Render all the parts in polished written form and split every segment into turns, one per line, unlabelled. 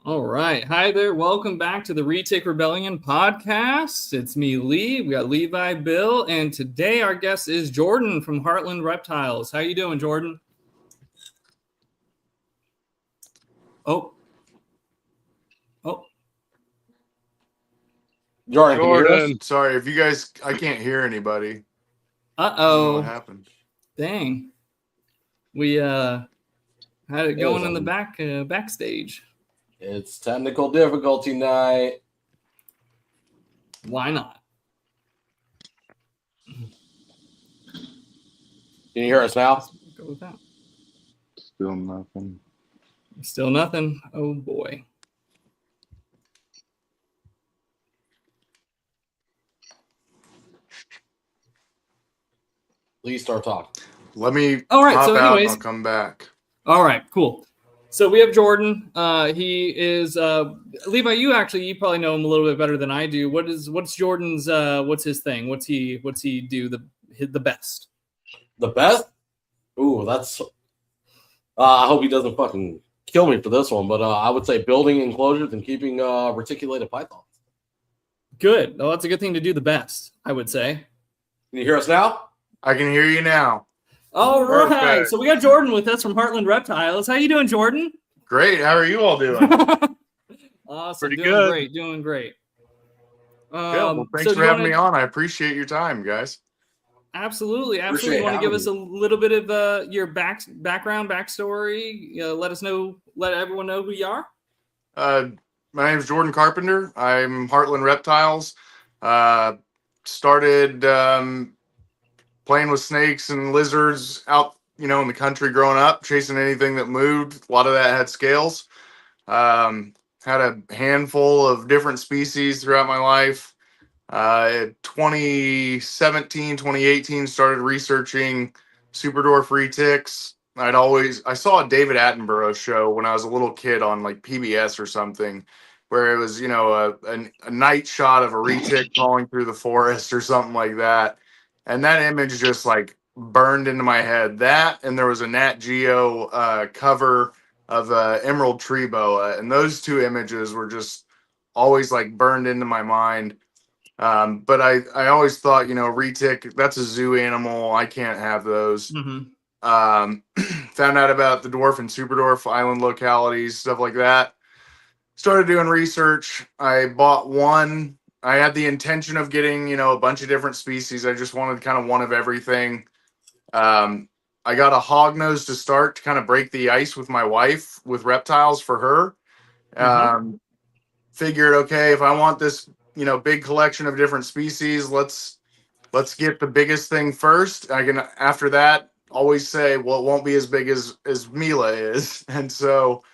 All right. Hi there. Welcome back to the Retic Rebellion Podcast. It's me, Lee. We got Levi, Bill, and today our guest is Jordan from Heartland Reptiles. How you doing, Jordan? Oh.
Jordan. Sorry, if you guys, I can't hear anybody.
Uh-oh.
What happened?
Dang. We had it going in the backstage.
It's technical difficulty night.
Why not?
Can you hear us now?
Go with that.
Still nothing.
Still nothing. Oh boy.
Please start talking.
Let me
All right,
hop
so
out
anyways,
and I'll come back.
All right, cool. So we have Jordan. He is Levi. You probably know him a little bit better than I do. What's Jordan's? What's his thing? What's he do the best?
The best? Ooh, that's. I hope he doesn't fucking kill me for this one, but I would say building enclosures and keeping reticulated pythons.
Good. Well, that's a good thing to do the best, I would say.
Can you hear us now?
I can hear you now.
All right.
Perfect.
So we got Jordan with us from Heartland Reptiles. How you doing, Jordan?
Great. How are you all doing?
Awesome.
Pretty
doing
good.
Great. Doing great.
Well, thanks for having me on. I appreciate your time, guys.
Absolutely. You want to give us a little bit of your background, backstory? Let everyone know who you are.
My name is Jordan Carpenter. I'm Heartland Reptiles. Started playing with snakes and lizards out, in the country growing up, chasing anything that moved. A lot of that had scales. Had a handful of different species throughout my life. 2017, 2018, started researching superdwarf retics. I saw a David Attenborough show when I was a little kid on like PBS or something, where it was, a night shot of a retic crawling through the forest or something like that. And that image just like burned into my head. That, and there was a Nat Geo cover of Emerald Tree Boa. And those two images were just always like burned into my mind. But I always thought, retic, that's a zoo animal. I can't have those.
Mm-hmm.
Found out about the dwarf and superdwarf island localities, stuff like that. Started doing research. I bought one. I had the intention of getting, a bunch of different species. I just wanted kind of one of everything. I got a hognose to start to kind of break the ice with my wife with reptiles for her. Figured, okay, if I want this, big collection of different species, let's get the biggest thing first. I can, after that, always say, well, it won't be as big as Mila is. And so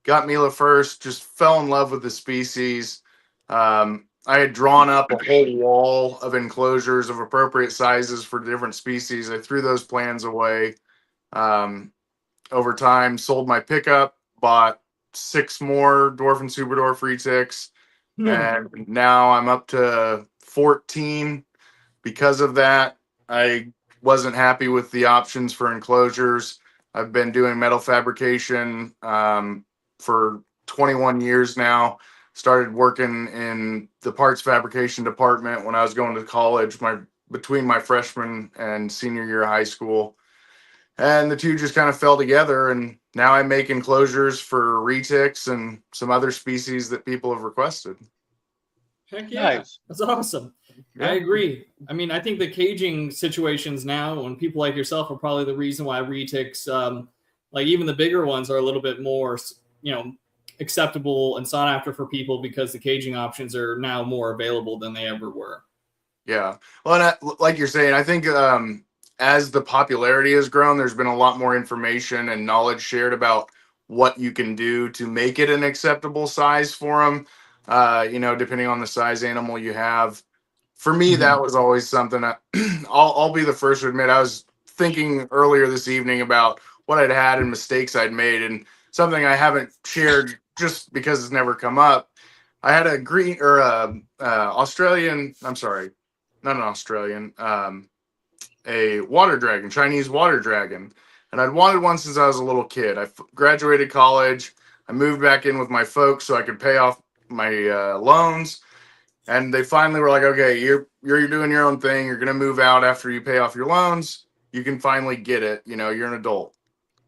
got Mila first, just fell in love with the species. I had drawn up a whole wall of enclosures of appropriate sizes for different species. I threw those plans away. Over time, sold my pickup, bought 6 more dwarf and superdwarf retics, and now I'm up to 14. Because of that, I wasn't happy with the options for enclosures. I've been doing metal fabrication for 21 years now. Started working in the parts fabrication department when I was going to college, between my freshman and senior year of high school. And the two just kind of fell together, and now I make enclosures for retics and some other species that people have requested.
Heck yeah. Nice. That's awesome. Yeah. I agree. I mean, I think the caging situations now, when people like yourself, are probably the reason why retics, like even the bigger ones, are a little bit more, acceptable and sought after for people, because the caging options are now more available than they ever were.
Yeah. Well, and like you're saying, I think as the popularity has grown, there's been a lot more information and knowledge shared about what you can do to make it an acceptable size for them, depending on the size animal you have. For me, that was always something I'll be the first to admit. I was thinking earlier this evening about what I'd had and mistakes I'd made, and something I haven't shared just because it's never come up. I had a Australian, I'm sorry, not an Australian, a water dragon, Chinese water dragon. And I'd wanted one since I was a little kid. I graduated college. I moved back in with my folks so I could pay off my loans. And they finally were like, okay, you're doing your own thing. You're going to move out after you pay off your loans. You can finally get it. You're an adult.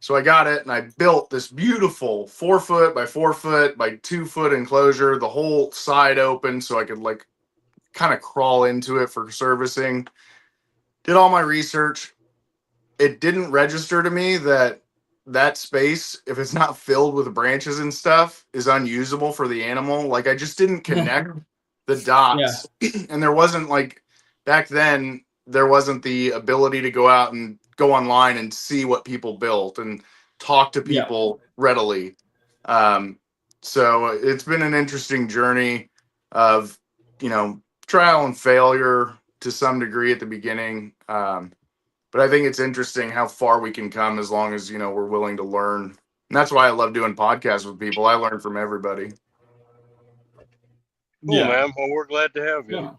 So I got it, and I built this beautiful 4 foot by 4 foot by 2 foot enclosure, the whole side open so I could like kind of crawl into it for servicing. Did all my research. It didn't register to me that space, if it's not filled with branches and stuff, is unusable for the animal. Like I just didn't connect the dots. And there wasn't like back then, there wasn't the ability to go out and go online and see what people built and talk to people readily. So it's been an interesting journey of, trial and failure to some degree at the beginning. But I think it's interesting how far we can come as long as, we're willing to learn. And that's why I love doing podcasts with people. I learn from everybody.
Cool, man. Well, we're glad to have you.
Yeah.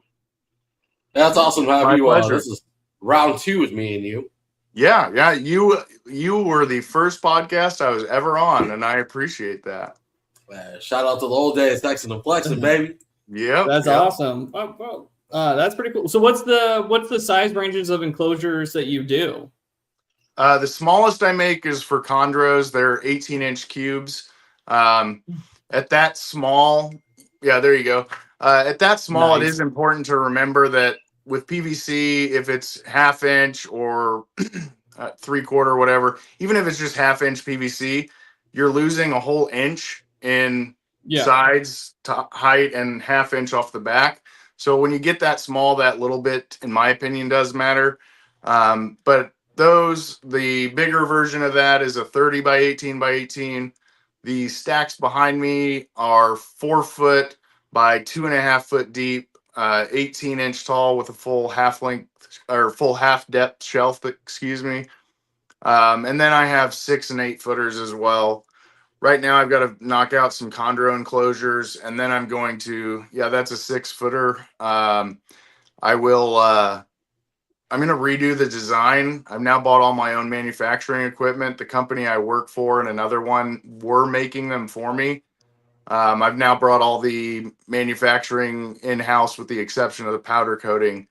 That's awesome to have
My
you.
pleasure.
This is round 2 with me and you.
Yeah. You were the first podcast I was ever on, and I appreciate that.
Shout out to the old days, texting and flexing, baby.
Yeah.
That's awesome. That's pretty cool. So what's the size ranges of enclosures that you do?
The smallest I make is for chondros. They're 18-inch cubes. At that small, there you go. At that small, It is important to remember that with PVC, if it's 1/2 inch or 3/4, whatever, even if it's just 1/2 inch PVC, you're losing a whole inch in sides to height and 1/2 inch off the back. So when you get that small, that little bit, in my opinion, does matter. But the bigger version of that is a 30 by 18 by 18. The stacks behind me are 4 foot by 2.5 foot deep, 18-inch tall with a full half length or full half depth shelf, and then I have 6 and 8 footers as well. Right now I've got to knock out some chondro enclosures, and then I'm going to, that's a 6 footer. I'm going to redo the design. I've now bought all my own manufacturing equipment. The company I work for and another one were making them for me. I've now brought all the manufacturing in-house with the exception of the powder coating.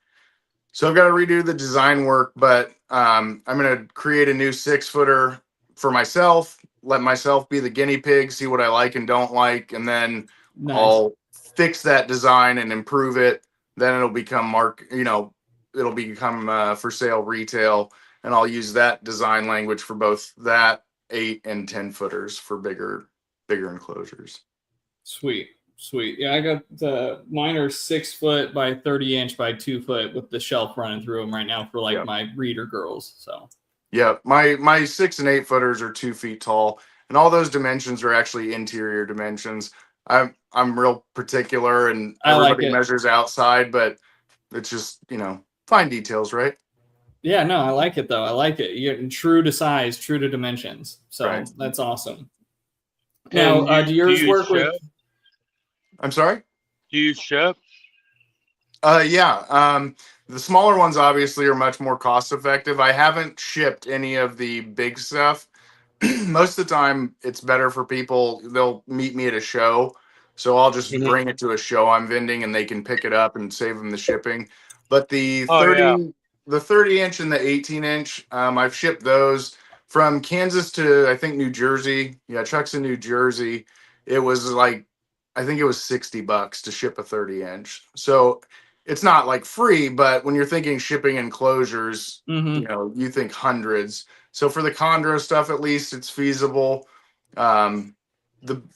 So I've got to redo the design work, but I'm going to create a new 6 footer for myself, let myself be the guinea pig, see what I like and don't like, and then I'll fix that design and improve it. Then it'll become it'll become for sale retail, and I'll use that design language for both that 8 and 10 footers for bigger enclosures.
Sweet. Yeah, I got mine are 6 foot by 30 inch by 2 foot with the shelf running through them right now for my reader girls. So
my 6 and 8 footers are 2 feet tall, and all those dimensions are actually interior dimensions. I'm real particular, and everybody measures outside, but it's just fine details, right?
Yeah, no, I like it though. I like it. You're getting true to size, true to dimensions. So That's awesome. Now, do yours work with?
I'm sorry?
Do you ship?
The smaller ones obviously are much more cost effective. I haven't shipped any of the big stuff. Most of the time it's better for people. They'll meet me at a show. So I'll just bring it to a show I'm vending and they can pick it up and save them the shipping. But the 30-inch and the 18-inch, I've shipped those from Kansas to, I think, New Jersey. Yeah, Chuck's in New Jersey. It was I think it was $60 to ship a 30-inch. So it's not like free, but when you're thinking shipping enclosures, you think hundreds. So for the chondro stuff, at least it's feasible. The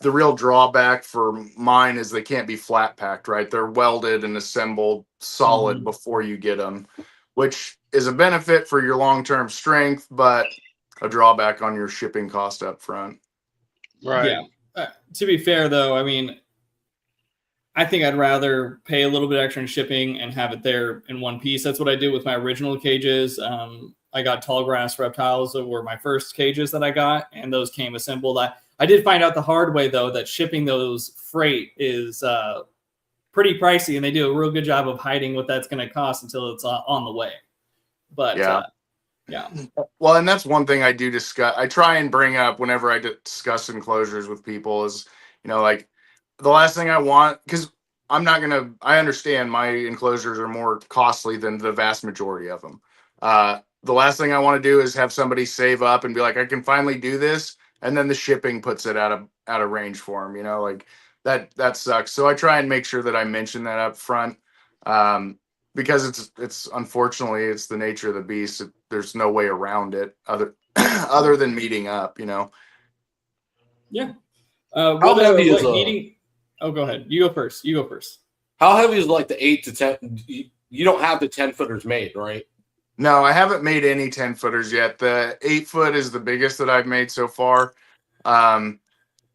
real drawback for mine is they can't be flat packed, right? They're welded and assembled solid before you get them, which is a benefit for your long-term strength, but a drawback on your shipping cost up front.
Right.
Yeah. To be fair, though, I mean, I think I'd rather pay a little bit extra in shipping and have it there in one piece. That's what I did with my original cages. I got tall grass reptiles that were my first cages that I got, and those came assembled. I did find out the hard way, though, that shipping those freight is pretty pricey, and they do a real good job of hiding what that's going to cost until it's on the way. But Yeah.
Well, and that's one thing I do discuss. I try and bring up whenever I discuss enclosures with people is, like the last thing I want, because I understand my enclosures are more costly than the vast majority of them. The last thing I want to do is have somebody save up and be like, I can finally do this. And then the shipping puts it out of range for them, like that sucks. So I try and make sure that I mention that up front. Because it's unfortunately it's the nature of the beast. There's no way around it other than meeting up,
Yeah.
How heavy is
heating? Oh, go ahead. You go first.
How heavy is like the 8 to 10? You don't have the 10-footers made, right?
No, I haven't made any 10-footers yet. The 8-foot is the biggest that I've made so far.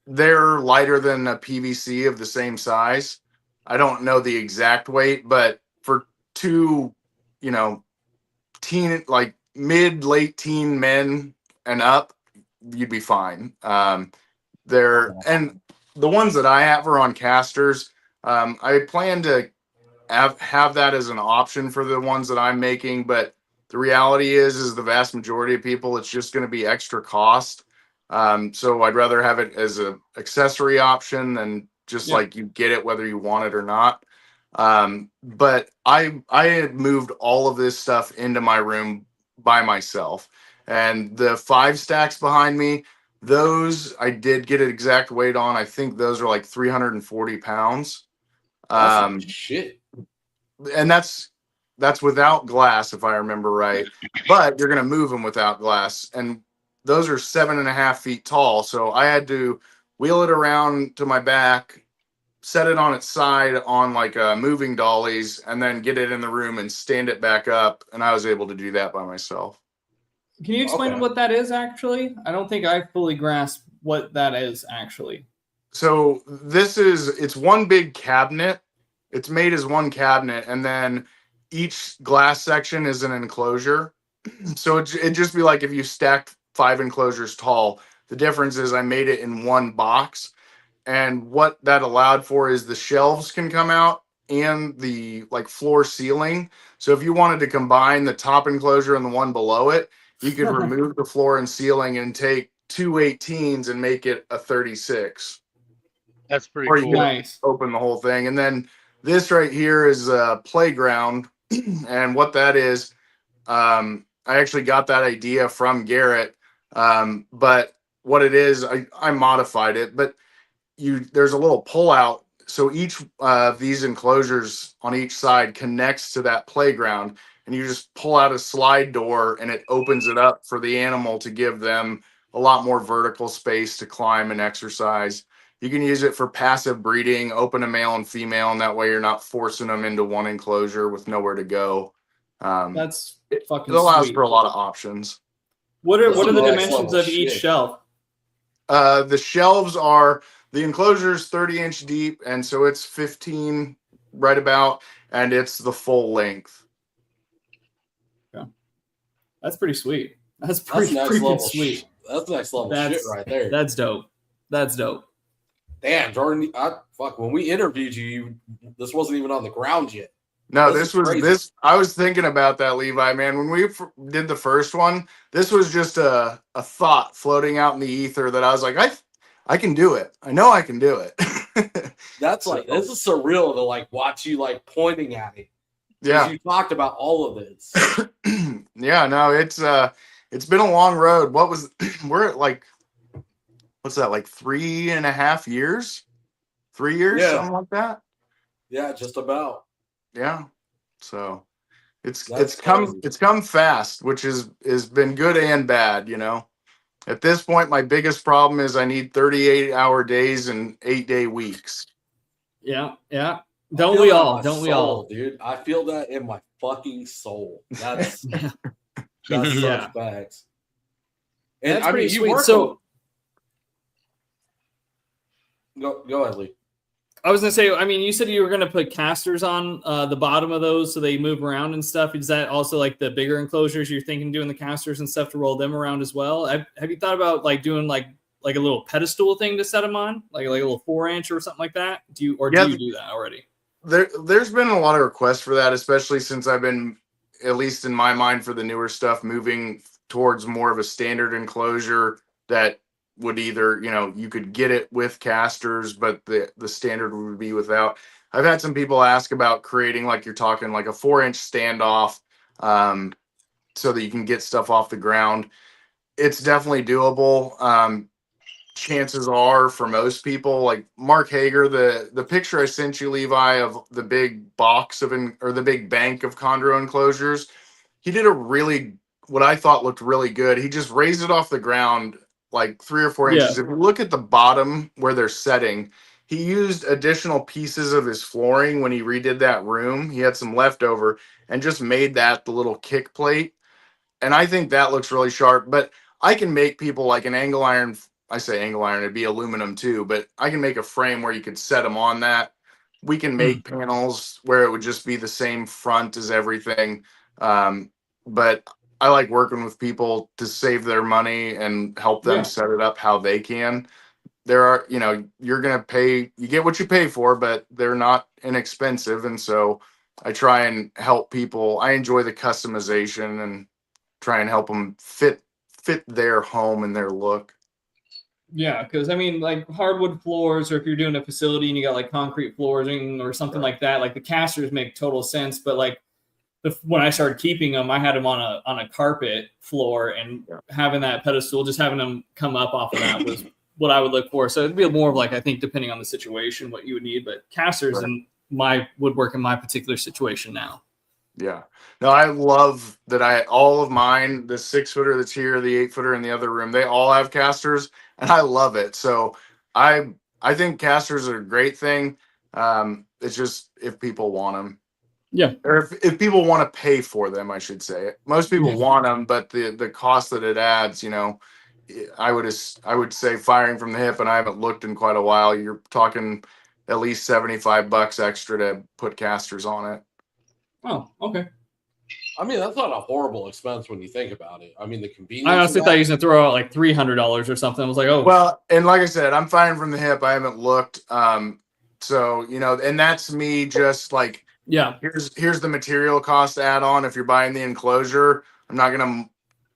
They're lighter than a PVC of the same size. I don't know the exact weight, but for two, like late teen men and up, you'd be fine. And the ones that I have are on casters. I plan to have that as an option for the ones that I'm making, but the reality is the vast majority of people, it's just going to be extra cost. So I'd rather have it as an accessory option than just like you get it whether you want it or not. But I had moved all of this stuff into my room by myself, and the 5 stacks behind me, those I did get an exact weight on. I think those are like 340 pounds.
Shit.
And that's without glass, if I remember right. But you're going to move them without glass. And those are 7.5 feet tall. So I had to wheel it around to my back, set it on its side on like moving dollies, and then get it in the room and stand it back up. And I was able to do that by myself.
Can you explain what that is actually? I don't think I fully grasp what that is actually.
So it's one big cabinet. It's made as one cabinet, and then each glass section is an enclosure. So it'd just be like if you stacked 5 enclosures tall. The difference is I made it in one box. And what that allowed for is the shelves can come out and the like floor ceiling. So if you wanted to combine the top enclosure and the one below it, you could remove the floor and ceiling and take 2 18s and make it a 36.
That's pretty
or
cool.
You nice. Open the whole thing. And then this right here is a playground. And what that is, I actually got that idea from Garrett. But what it is, I modified it, but there's a little pull out. So each of these enclosures on each side connects to that playground, and you just pull out a slide door and it opens it up for the animal to give them a lot more vertical space to climb and exercise. You can use it for passive breeding, open a male and female, and that way you're not forcing them into one enclosure with nowhere to go.
That's fucking
It allows
sweet.
For a lot of options.
What are the dimensions of each shelf?
The shelves are, the enclosure is 30-inch deep, and so it's 15 right about, and it's the full length.
Yeah, that's pretty sweet. That's pretty sweet.
That's next level shit right there.
That's dope.
Damn, Jordan, when we interviewed you, this wasn't even on the ground yet.
No, this was crazy. I was thinking about that, Levi, man. When we did the first one, this was just a thought floating out in the ether that I was like, I can do it. I know I can do it.
That's this is surreal to like watch you like pointing at it.
Yeah.
You talked about all of this.
Yeah, no, it's been a long road. We're at like, what's that, like 3.5 years? 3 years, something like that.
Yeah, just about.
Yeah. So it's come fast, which has been good and bad, At this point, my biggest problem is I need 38-hour days and 8-day weeks.
Yeah. Don't we all,
dude? I feel that in my fucking soul. That's such facts. And
that's pretty sweet. So
go ahead, Lee.
I was gonna say, you said you were gonna put casters on the bottom of those so they move around and stuff. Is that also like the bigger enclosures you're thinking doing the casters and stuff to roll them around as well? Have you thought about like doing like a little pedestal thing to set them on, like a little 4-inch or something like that? Do you do that already?
There's been a lot of requests for that, especially since I've been at least in my mind, for the newer stuff, moving towards more of a standard enclosure that would either, you could get it with casters, but the standard would be without. I've had some people ask about creating, like you're talking, like a 4-inch standoff, so that you can get stuff off the ground. It's definitely doable. Chances are, for most people, like Mark Hager, the picture I sent you, Levi, of the big box or the big bank of chondro enclosures, he did what I thought looked really good. He just raised it off the ground like 3 or 4 inches. If you look at the bottom where they're setting, he used additional pieces of his flooring when he redid that room. He had some leftover and just made that the little kick plate. And I think that looks really sharp. But I can make people like an angle iron. I say angle iron, it'd be aluminum too, but I can make a frame where you could set them on that. We can make panels where it would just be the same front as everything. But I like working with people to save their money and help them set it up how they can. There are, you're going to pay, you get what you pay for, but they're not inexpensive. And so I try and help people. I enjoy the customization and try and help them fit their home and their look.
Yeah, because I mean, like hardwood floors, or if you're doing a facility and you got like concrete flooring or something like that, like the casters make total sense. But like when I started keeping them, I had them on a carpet floor, and having that pedestal, just having them come up off of that was what I would look for. So it'd be more of like, I think, depending on the situation, what you would need. But casters would work in my particular situation now. Yeah.
No, I love that all of mine, the 6-footer that's here, the 8-footer in the other room, they all have casters, and I love it. So I think casters are a great thing. It's just if people want them.
Yeah.
Or if people want to pay for them, I should say. Most people want them, but the cost that it adds, I would say, firing from the hip, and I haven't looked in quite a while, you're talking at least $75 extra to put casters on it.
Oh, okay.
I mean, that's not a horrible expense when you think about it. I mean, the convenience.
I honestly thought you was going to throw out like $300 or something. I was like, oh.
Well, and like I said, I'm firing from the hip. I haven't looked. So, and that's me just like, here's the material cost add on. If you're buying the enclosure, I'm not going to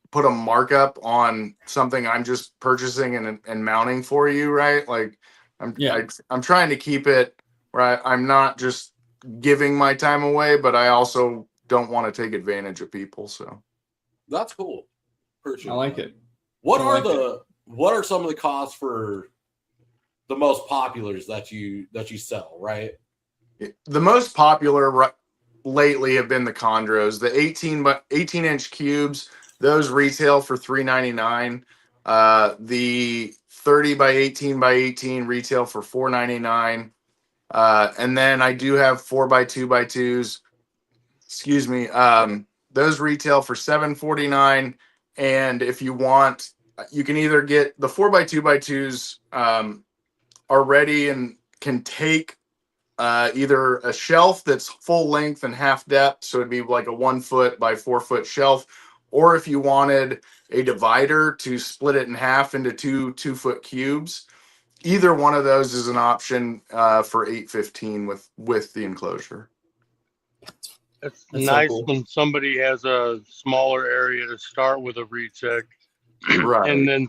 put a markup on something I'm just purchasing and mounting for you, right? Like I'm trying to keep it where I'm not just giving my time away, but I also don't want to take advantage of people. So
that's cool.
I like it.
What are some of the costs for the most populars that you sell, right?
The most popular lately have been the chondros, the 18-inch cubes. Those retail for $3.99. The 30 by 18 by 18 retail for $4.99. And then I do have 4x2 by 2s. Excuse me. Those retail for $7.49. And if you want, you can either get the 4x2 by 2s are ready and can take either a shelf that's full length and half depth, so it'd be like a 1 foot by 4 foot shelf, or if you wanted a divider to split it in half into two 2-foot cubes. Either one of those is an option for $8.15 with the enclosure.
That's nice so cool. When somebody has a smaller area to start with a Retic, right, and then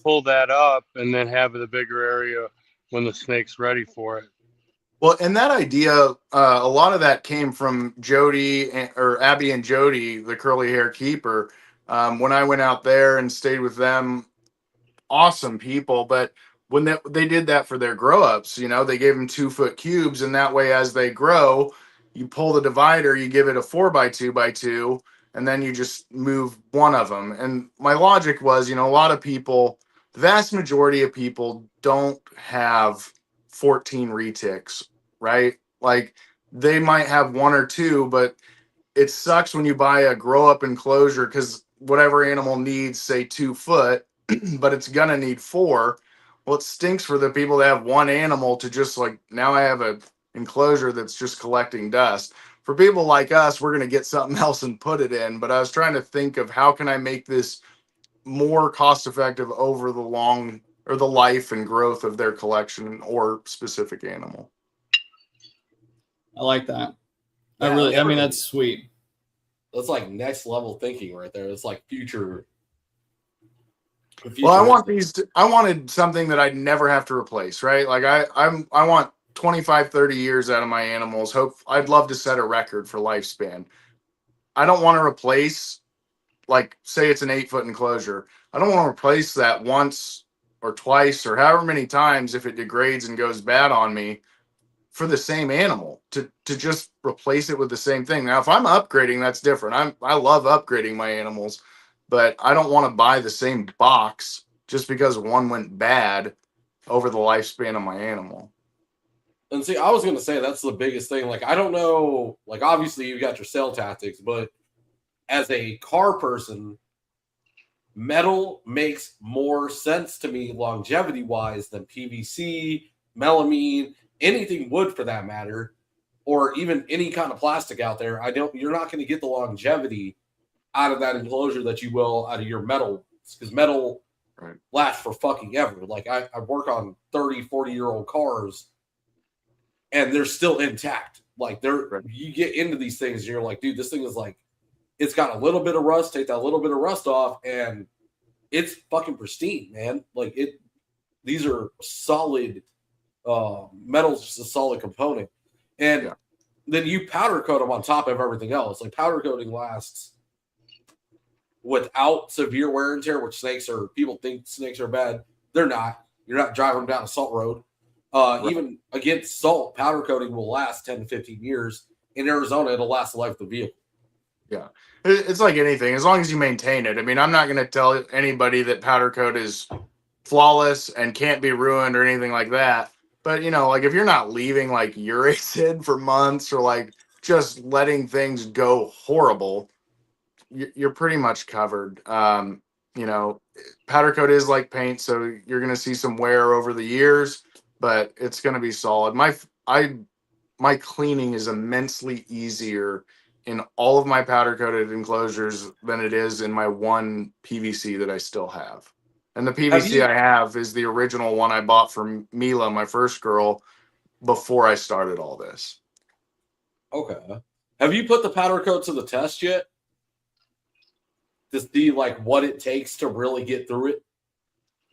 pull that up and then have the bigger area when the snake's ready for it.
Well, and that idea, a lot of that came from Abby and Jody, the curly hair keeper. When I went out there and stayed with them, awesome people. But when they did that for their grow ups, they gave them 2-foot cubes, and that way, as they grow, you pull the divider, you give it a 4x2 by 2, and then you just move one of them. And my logic was, a lot of people, the vast majority of people don't have 14 retics, right? Like they might have 1 or 2, but it sucks when you buy a grow up enclosure because whatever animal needs, say 2 foot, but it's gonna need 4. Well, it stinks for the people that have 1 animal to just like, now I have a enclosure that's just collecting dust. For people like us, we're gonna get something else and put it in. But I was trying to think of how can I make this more cost effective over the life and growth of their collection or specific animal.
I like that. I mean, that's sweet.
That's like next level thinking right there. It's like future.
Well, I wanted something that I'd never have to replace, right? Like I want 25, 30 years out of my animals. I'd love to set a record for lifespan. I don't want to replace, like, say it's an 8-foot enclosure. I don't want to replace that once or twice or however many times if it degrades and goes bad on me for the same animal to just replace it with the same thing. Now, if I'm upgrading, that's different. I love upgrading my animals, but I don't want to buy the same box just because one went bad over the lifespan of my animal.
And see, I was going to say that's the biggest thing. Like, I don't know, like, obviously you got your sale tactics, but as a car person, metal makes more sense to me longevity-wise than PVC, melamine, anything wood for that matter, or even any kind of plastic out there. You're not going to get the longevity out of that enclosure that you will out of your metal, because metal lasts for fucking ever. Like, I work on 30, 40-year-old cars, and they're still intact. Like, you get into these things, and you're like, dude, this thing is like, it's got a little bit of rust, take that little bit of rust off, and it's fucking pristine, man. Like, these are solid, metal's just a solid component. And then you powder coat them on top of everything else. Like, powder coating lasts without severe wear and tear, which people think snakes are bad. They're not. You're not driving them down a salt road. Even against salt, powder coating will last 10 to 15 years. In Arizona, it'll last the life of the vehicle.
Yeah. It's like anything, as long as you maintain it. I mean, I'm not going to tell anybody that powder coat is flawless and can't be ruined or anything like that. But, like, if you're not leaving like uracid for months or like just letting things go horrible, you're pretty much covered. Powder coat is like paint, so you're going to see some wear over the years, but it's going to be solid. My cleaning is immensely easier in all of my powder coated enclosures than it is in my one PVC that I still have. And the PVC I have is the original one I bought from Mila, my first girl, before I started all this.
Okay. Have you put the powder coat to the test yet? To see like what it takes to really get through it?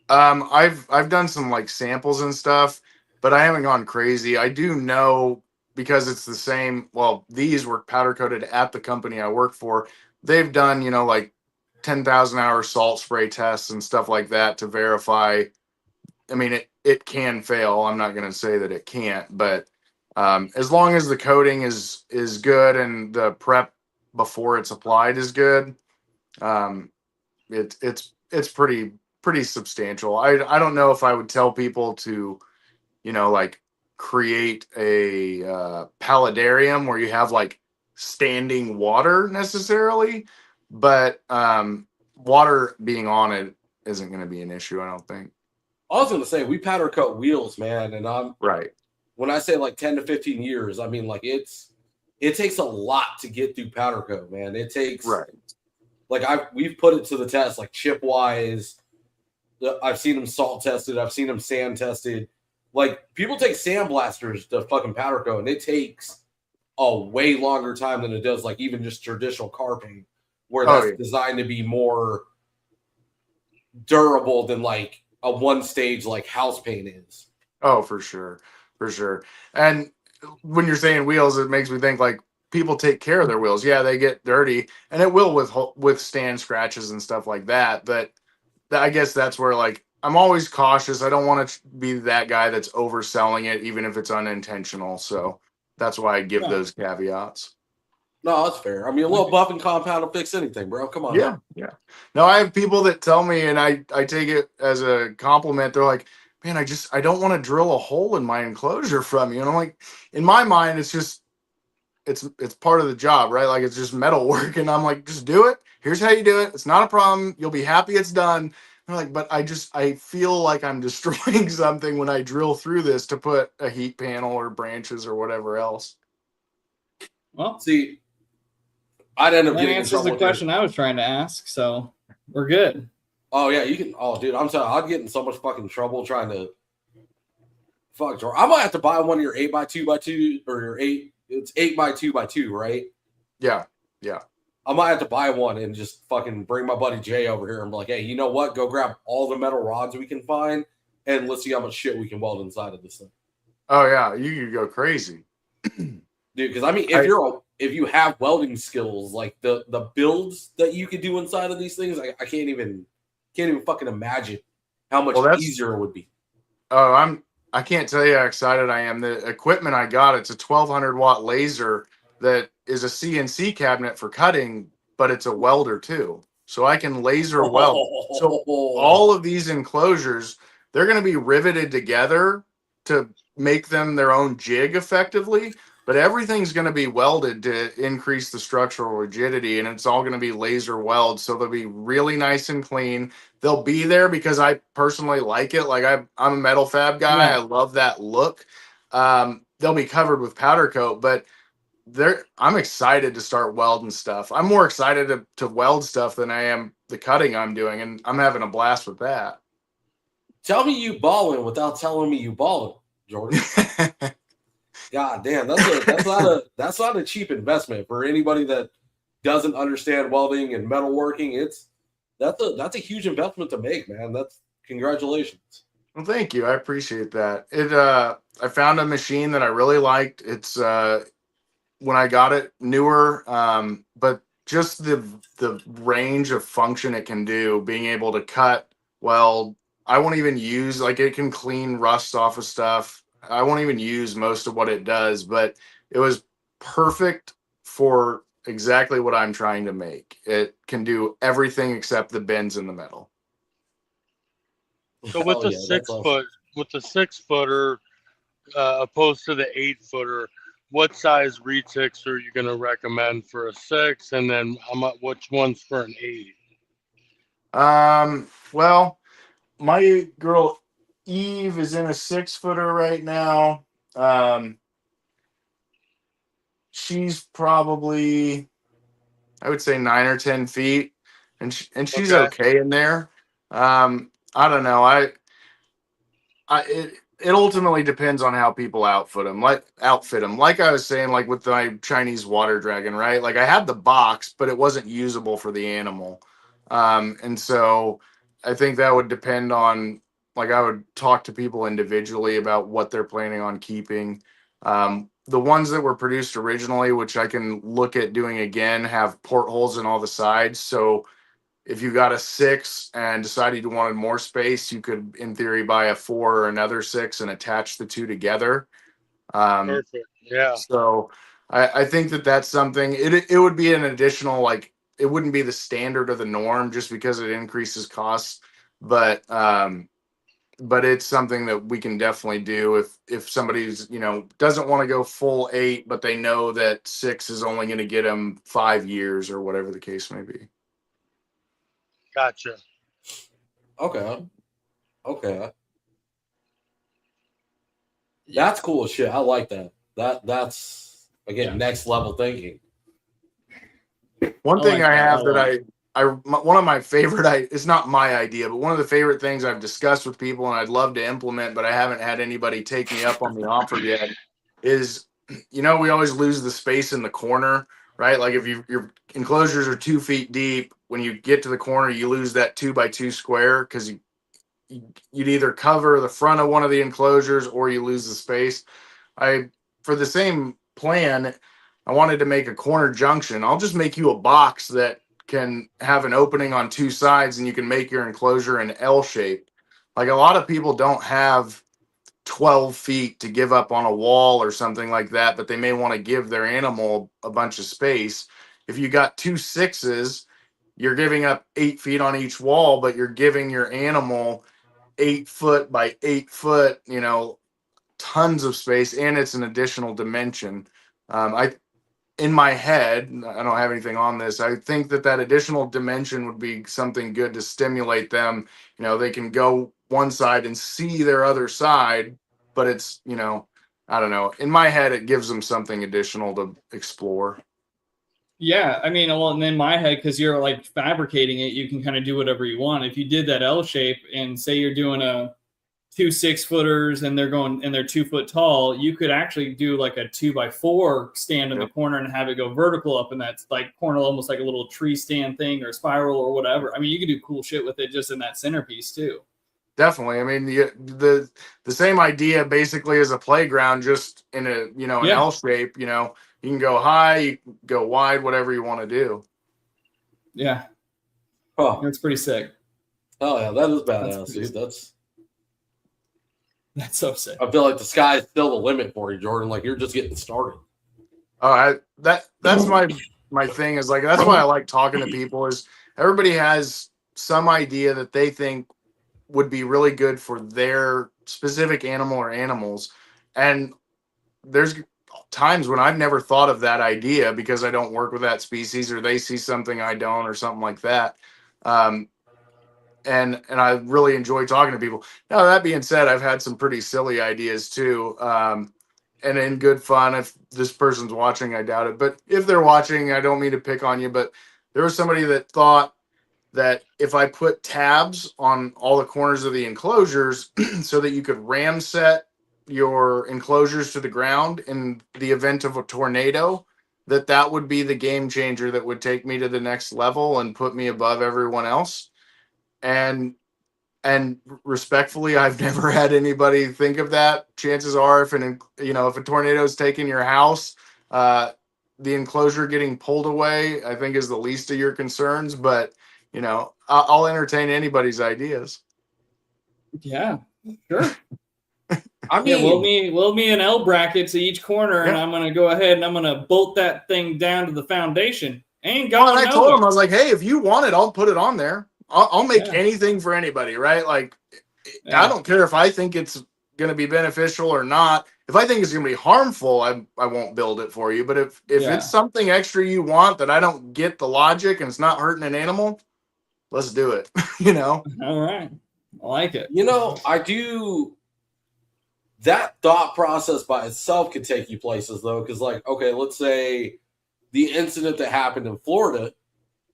I've done some like samples and stuff, but I haven't gone crazy. I do know, because it's the same. Well, these were powder coated at the company I work for. They've done, like 10,000 hour salt spray tests and stuff like that to verify. I mean, it can fail. I'm not going to say that it can't, but as long as the coating is good and the prep before it's applied is good, it's pretty substantial. I don't know if I would tell people to, like, create a paludarium where you have like standing water necessarily, but water being on it isn't going to be an issue, I don't think.
I was going to say, we powder coat wheels, man, and I'm
right.
When I say like 10 to 15 years, I mean like it takes a lot to get through powder coat, man. It takes we've put it to the test, like chip wise. I've seen them salt tested, I've seen them sand tested. Like, people take sandblasters to fucking powder coat, and it takes a way longer time than it does, like, even just traditional car paint, where that's designed to be more durable than, like, a one-stage, like, house paint is.
Oh, for sure. For sure. And when you're saying wheels, it makes me think, like, people take care of their wheels. Yeah, they get dirty, and it will withstand scratches and stuff like that, but I guess that's where, like, I'm always cautious. I don't want to be that guy that's overselling it, even if it's unintentional. So that's why I give those caveats.
No, that's fair. I mean, a little buff and compound will fix anything, bro. Come on.
Yeah. No, I have people that tell me, and I take it as a compliment. They're like, man, I don't want to drill a hole in my enclosure from you. And I'm like, in my mind, it's just, it's part of the job, right? Like, it's just metal work. And I'm like, just do it. Here's how you do it. It's not a problem. You'll be happy it's done. Like, but I feel like I'm destroying something when I drill through this to put a heat panel or branches or whatever else.
Well,
see, I'd end up
that
getting
answers the question I was trying to ask, so we're good.
Oh yeah, you can. Oh, dude, I'm telling you, I'd get in so much fucking trouble trying to. Fuck, I might have to buy one of your 8x2x2 or your 8. It's 8x2x2, right?
Yeah.
I might have to buy one and just fucking bring my buddy Jay over here and be like, hey, you know what? Go grab all the metal rods we can find and let's see how much shit we can weld inside of this thing.
Oh yeah, you could go crazy,
dude. Because I mean, if you have welding skills, like the builds that you could do inside of these things, I can't even fucking imagine how much easier it would be.
Oh, I can't tell you how excited I am. The equipment I got, it's a 1200 watt laser that is a CNC cabinet for cutting, but it's a welder too. So I can laser weld. So all of these enclosures, they're going to be riveted together to make them their own jig effectively, but everything's going to be welded to increase the structural rigidity, and it's all going to be laser weld. So they'll be really nice and clean. They'll be there because I personally like it. Like I'm a metal fab guy. Yeah. I love that look. They'll be covered with powder coat, but I'm excited to start welding stuff. I'm more excited to weld stuff than I am the cutting I'm doing, and I'm having a blast with that.
Tell me you balling without telling me you balling, Jordan. God damn, that's not a cheap investment for anybody that doesn't understand welding and metalworking. That's a huge investment to make, man. Congratulations.
Well, thank you. I appreciate that. I found a machine that I really liked. It's when I got it newer, but just the range of function it can do, being able to cut, weld. I won't even use, like, it can clean rust off of stuff. I won't even use most of what it does, but it was perfect for exactly what I'm trying to make. It can do everything except the bends in the metal.
So with the 6-footer, opposed to the 8-footer, what size retics are you going to recommend for a 6? And then which one's for an 8?
Well, my girl Eve is in a 6-footer right now. She's probably, I would say 9 or 10 feet, and she's okay in there. I don't know. It ultimately depends on how people outfit them. Like I was saying, like with my Chinese water dragon, right? Like I had the box, but it wasn't usable for the animal. And so I think that would depend on, like, I would talk to people individually about what they're planning on keeping. The ones that were produced originally, which I can look at doing again, have portholes in all the sides. So if you got a 6 and decided you wanted more space, you could, in theory, buy a 4 or another 6 and attach the two together.
Perfect. Yeah.
So I think that's something. It would be an additional, like, it wouldn't be the standard or the norm just because it increases costs, but it's something that we can definitely do if somebody's, doesn't want to go full 8, but they know that 6 is only going to get them 5 years or whatever the case may be.
Gotcha.
Okay. That's cool as shit. I like that. That's again next level thinking.
One thing I have that one of my favorite, it's not my idea, but one of the favorite things I've discussed with people and I'd love to implement, but I haven't had anybody take me up on the offer yet, is, we always lose the space in the corner, right? Like if your enclosures are 2 feet deep, when you get to the corner, you lose that 2x2 square because you'd either cover the front of one of the enclosures or you lose the space. For the same plan, I wanted to make a corner junction. I'll just make you a box that can have an opening on 2 sides and you can make your enclosure an L shape. Like a lot of people don't have 12 feet to give up on a wall or something like that, but they may want to give their animal a bunch of space. If you got 2 6s, you're giving up 8 feet on each wall, but you're giving your animal 8 foot by 8 foot, tons of space, and it's an additional dimension. In my head, I don't have anything on this, I think that additional dimension would be something good to stimulate them. They can go one side and see their other side, but it's, I don't know. In my head, it gives them something additional to explore.
Yeah, I mean, well, and in my head, because you're like fabricating it, you can kind of do whatever you want. If you did that L shape and say you're doing a 2 6-footers and they're 2 foot tall, you could actually do like a 2x4 stand in the corner and have it go vertical up, and that's like corner almost like a little tree stand thing or spiral or whatever. I mean, you could do cool shit with it just in that centerpiece too.
Definitely. I mean, the same idea basically as a playground, just in a an L shape. You can go high, you can go wide, whatever you want to do.
Yeah.
Oh,
that's pretty sick.
Oh yeah, that is badass.
That's so sick.
I feel like the sky is still the limit for you, Jordan. Like you're just getting started.
Oh, that's my thing is like that's why I like talking to people. Is everybody has some idea that they think would be really good for their specific animal or animals, and there's times when I've never thought of that idea because I don't work with that species, or they see something I don't, or something like that. And I really enjoy talking to people. Now, that being said, I've had some pretty silly ideas too, and in good fun. If this person's watching, I doubt it, but if they're watching, I don't mean to pick on you, but there was somebody that thought that if I put tabs on all the corners of the enclosures so that you could ram set your enclosures to the ground in the event of a tornado, that would be the game changer that would take me to the next level and put me above everyone else. And respectfully, I've never had anybody think of that. Chances are, if a tornado is taking your house, the enclosure getting pulled away, I think is the least of your concerns. But I'll entertain anybody's ideas.
Yeah, sure. I mean, weld me an L bracket to each corner, and I'm gonna go ahead and I'm gonna bolt that thing down to the foundation. Ain't going nowhere.
I told him, I was like, hey, if you want it, I'll put it on there. I'll make anything for anybody, right? Like, I don't care if I think it's going to be beneficial or not. If I think it's going to be harmful, I won't build it for you. But if it's something extra you want that I don't get the logic and it's not hurting an animal, let's do it.
All right. I like it.
I do. That thought process by itself could take you places, though. Because, like, okay, let's say the incident that happened in Florida,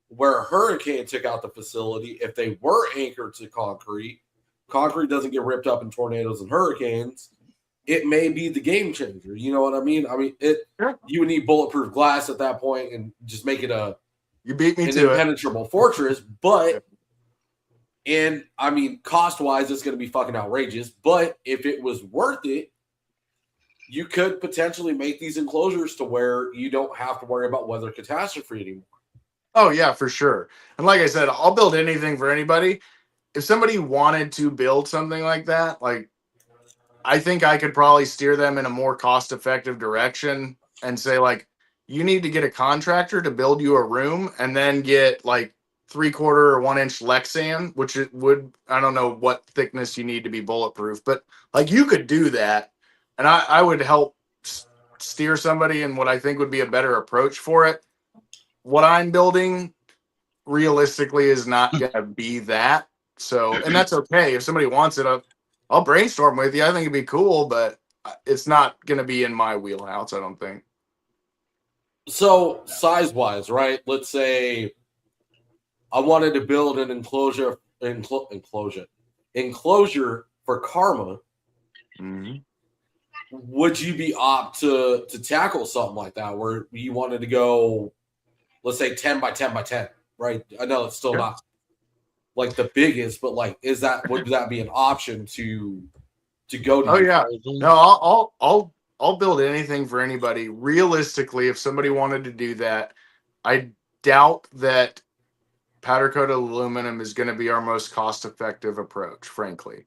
where a hurricane took out the facility, if they were anchored to concrete doesn't get ripped up in tornadoes and hurricanes, it may be the game changer. You know what I mean? I mean, you would need bulletproof glass at that point and just make it an impenetrable fortress. But, and I mean, cost-wise, it's going to be fucking outrageous. But if it was worth it, you could potentially make these enclosures to where you don't have to worry about weather catastrophe anymore.
Oh, yeah, for sure. And like I said, I'll build anything for anybody. If somebody wanted to build something like that, like, I think I could probably steer them in a more cost-effective direction and say, like, you need to get a contractor to build you a room and then get, like, 3/4 or 1 inch Lexan, which it would, I don't know what thickness you need to be bulletproof, but, like, you could do that. And I would help steer somebody in what I think would be a better approach for it. What I'm building realistically is not going to be that. So, and that's okay. If somebody wants it, I'll brainstorm with you. I think it'd be cool, but it's not going to be in my wheelhouse, I don't think.
So, size-wise, right? Let's say I wanted to build an enclosure for Karma.
Mm-hmm.
Would you be apt to tackle something like that, where you wanted to go, let's say 10 by 10 by 10, right? I know it's still not like the biggest, but like, would that be an option to go to?
Oh yeah, no, I'll build anything for anybody. Realistically, if somebody wanted to do that, I doubt that powder coated aluminum is going to be our most cost effective approach. Frankly,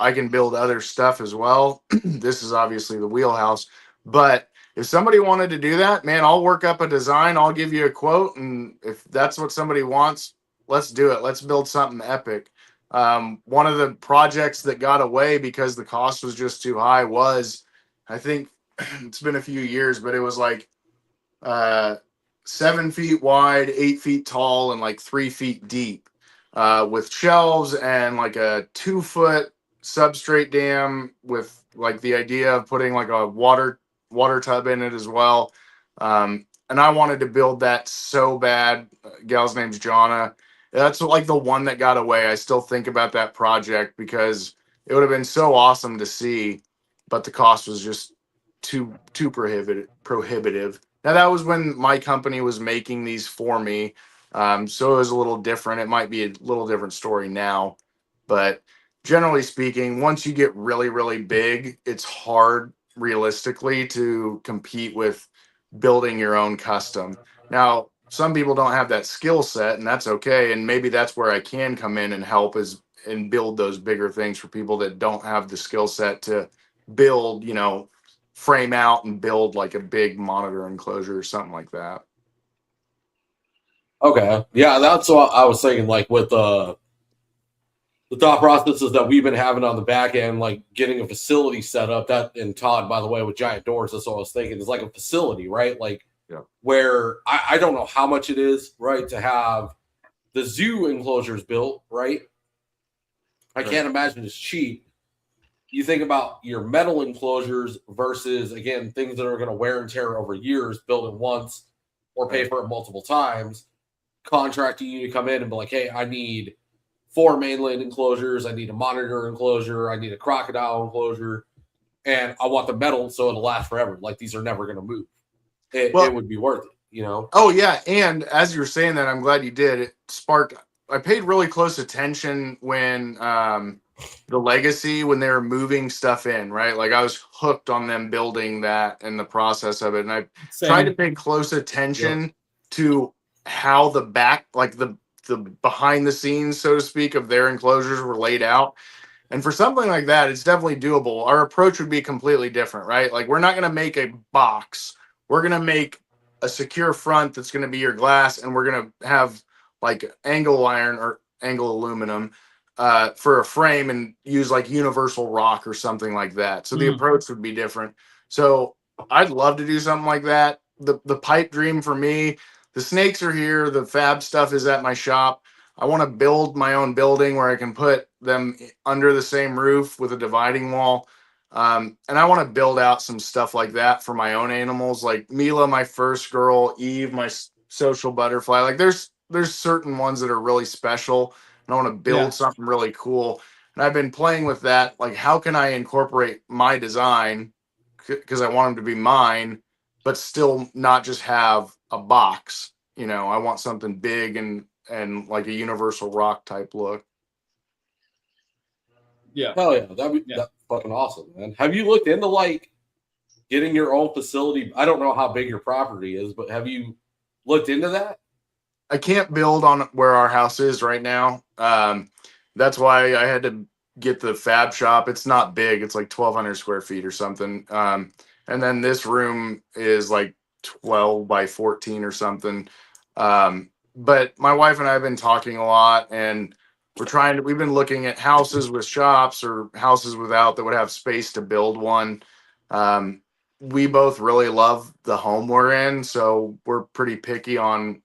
I can build other stuff as well. This is obviously the wheelhouse, but if somebody wanted to do that, man, I'll work up a design. I'll give you a quote. And if that's what somebody wants, let's do it. Let's build something epic. One of the projects that got away because the cost was just too high was, I think it's been a few years, but it was like 7 feet wide, 8 feet tall, and like 3 feet deep, with shelves and like a 2-foot substrate dam with like the idea of putting like a water tub in it as well. And I wanted to build that so bad. Gal's name's Jonna. That's like the one that got away. I still think about that project because it would have been so awesome to see, but the cost was just too prohibitive. Now that was when my company was making these for me, so it was a little different. It might be a little different story now, but generally speaking, once you get really, really big, it's hard realistically to compete with building your own custom. Now, some people don't have that skill set, and that's okay. And maybe that's where I can come in and help is and build those bigger things for people that don't have the skill set to build, frame out and build like a big monitor enclosure or something like that.
Okay. Yeah, that's what I was thinking, like with the thought processes that we've been having on the back end, like getting a facility set up. That, and Todd, by the way, with Giant Doors, that's what I was thinking, is like a facility, right? Like where I don't know how much it is, right, to have the zoo enclosures built, right? I can't imagine it's cheap. You think about your metal enclosures versus, again, things that are going to wear and tear over years, building once or pay for it multiple times, contracting you to come in and be like, hey, I need 4 mainland enclosures, I need a monitor enclosure, I need a crocodile enclosure, and I want the metal so it'll last forever. Like, these are never going to move. It would be worth it,
Oh, yeah, and as you were saying that, I'm glad you did. It sparked, I paid really close attention when the Legacy, when they were moving stuff in, right? Like, I was hooked on them building that and the process of it, and I tried to pay close attention to how the back, like the behind the scenes, so to speak, of their enclosures were laid out. And for something like that, it's definitely doable. Our approach would be completely different, right? Like, we're not going to make a box. We're going to make a secure front that's going to be your glass, and we're going to have like angle iron or angle aluminum for a frame and use like universal rock or something like that. So the approach would be different. So I'd love to do something like that. The pipe dream for me, the snakes are here. The fab stuff is at my shop. I want to build my own building where I can put them under the same roof with a dividing wall. And I want to build out some stuff like that for my own animals, like Mila, my first girl, Eve, my social butterfly. Like there's certain ones that are really special, and I want to build something really cool. And I've been playing with that. Like, how can I incorporate my design, because I want them to be mine, but still not just have a box. I want something big and like a universal rock type look.
Yeah. Hell yeah. That'd be fucking awesome, man. Have you looked into like getting your own facility? I don't know how big your property is, but have you looked into that?
I can't build on where our house is right now. That's why I had to get the fab shop. It's not big. It's like 1,200 square feet or something. And then this room is like 12 by 14 or something. But my wife and I have been talking a lot, and we've been looking at houses with shops or houses without that would have space to build one. We both really love the home we're in, so we're pretty picky on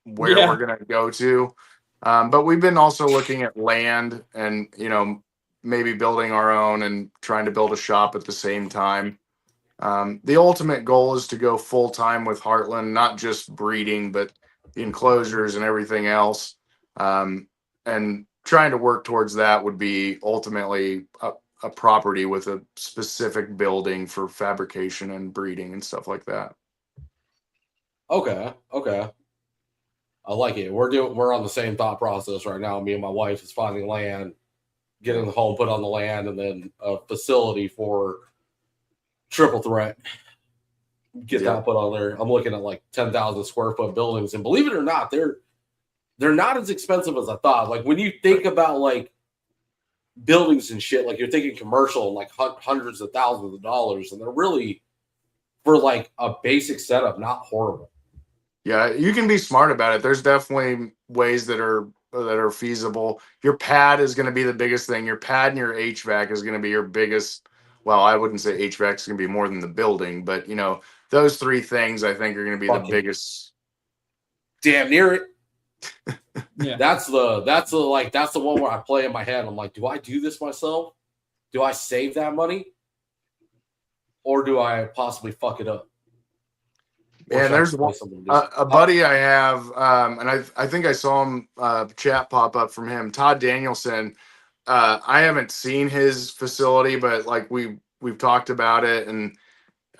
where we're going to go to. But we've been also looking at land and, maybe building our own and trying to build a shop at the same time. The ultimate goal is to go full time with Heartland, not just breeding, but the enclosures and everything else. And trying to work towards that would be ultimately a property with a specific building for fabrication and breeding and stuff like that.
Okay. I like it. We're on the same thought process right now. Me and my wife is finding land, getting the home put on the land, and then a facility for triple threat. Get that put on there. I'm looking at like 10,000 square foot buildings, and believe it or not, they're not as expensive as I thought. Like when you think about like buildings and shit, like you're thinking commercial and like hundreds of thousands of dollars, and they're really, for like a basic setup, not horrible.
Yeah, you can be smart about it. There's definitely ways that are feasible. Your pad is going to be the biggest thing. Your pad and your HVAC is going to be your biggest. Well, I wouldn't say HVAC is going to be more than the building, but those 3 things I think are going to be the biggest.
Damn near it. Yeah. That's the one where I play in my head. I'm like, do I do this myself? Do I save that money? Or do I possibly fuck it up?
And there's a buddy I have, and I think I saw him chat pop up from him, Todd Danielson. I haven't seen his facility, but like we've talked about it, and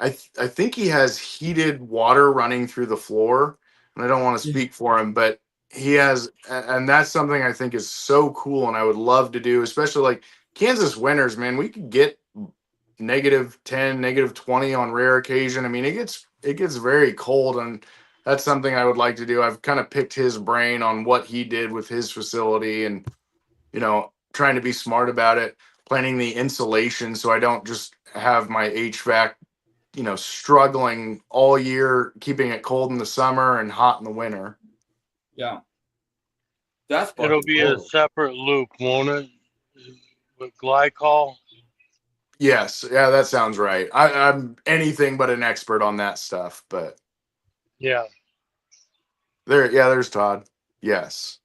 I think he has heated water running through the floor. And I don't want to speak for him, but he has, and that's something I think is so cool, and I would love to do, especially like Kansas winters, man. We could get -10, -20 on rare occasion. I mean, it gets very cold, and that's something I would like to do. I've kind of picked his brain on what he did with his facility, and trying to be smart about it, planning the insulation so I don't just have my HVAC, struggling all year, keeping it cold in the summer and hot in the winter.
Yeah,
it'll be a separate loop, won't it? With glycol.
Yes, yeah, that sounds right. I'm anything but an expert on that stuff, but
yeah,
there's Todd. Yes,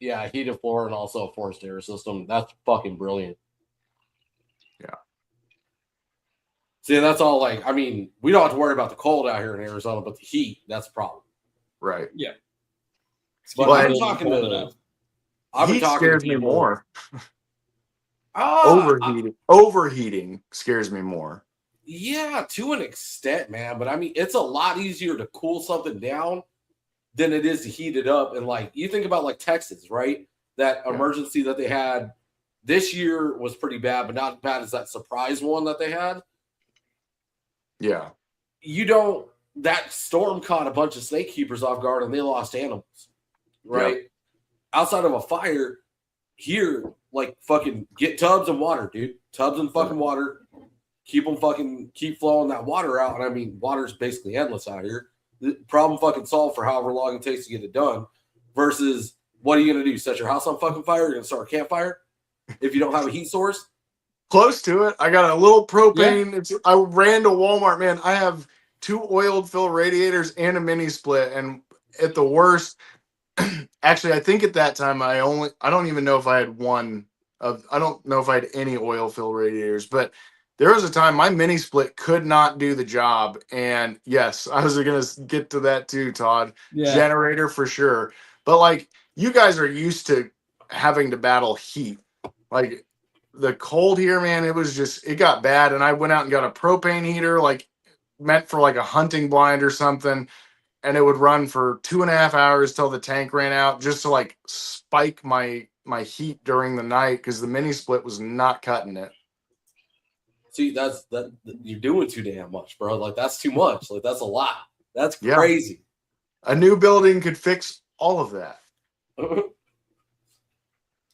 yeah, heated floor and also a forced air system. That's fucking brilliant.
Yeah.
See, that's all. Like, I mean, we don't have to worry about the cold out here in Arizona, but the heat—that's a problem.
Right.
Yeah.
But I've been talking to.
Heat scares me more.
Oh,
overheating scares me more.
Yeah, to an extent, man. But I mean, it's a lot easier to cool something down than it is to heat it up. And like, you think about like Texas, right? That emergency that they had this year was pretty bad, but not as bad as that surprise one that they had.
Yeah.
That storm caught a bunch of snake keepers off guard and they lost animals, right? Yep. Outside of a fire here, like fucking get tubs and water, dude. Tubs and fucking water. Keep flowing that water out. And I mean, water's basically endless out here. The problem fucking solved for however long it takes to get it done. Versus, what are you going to do? Set your house on fucking fire? You're going to start a campfire if you don't have a heat source?
Close to it. I got a little propane. Yeah. I ran to Walmart, man. I have 2 oiled fill radiators and a mini split. And at the worst, actually, I think at that time, I don't even know if I had I don't know if I had any oil fill radiators, but there was a time my mini split could not do the job. And yes, I was going to get to that too, Todd. Yeah. Generator for sure. But like, you guys are used to having to battle heat. Like the cold here, man, it got bad. And I went out and got a propane heater, like meant for like a hunting blind or something. And it would run for 2.5 hours till the tank ran out, just to like spike my heat during the night, because the mini split was not cutting it.
See, you're doing too damn much, bro. Like, that's too much. Like, that's a lot. That's crazy.
A new building could fix all of that.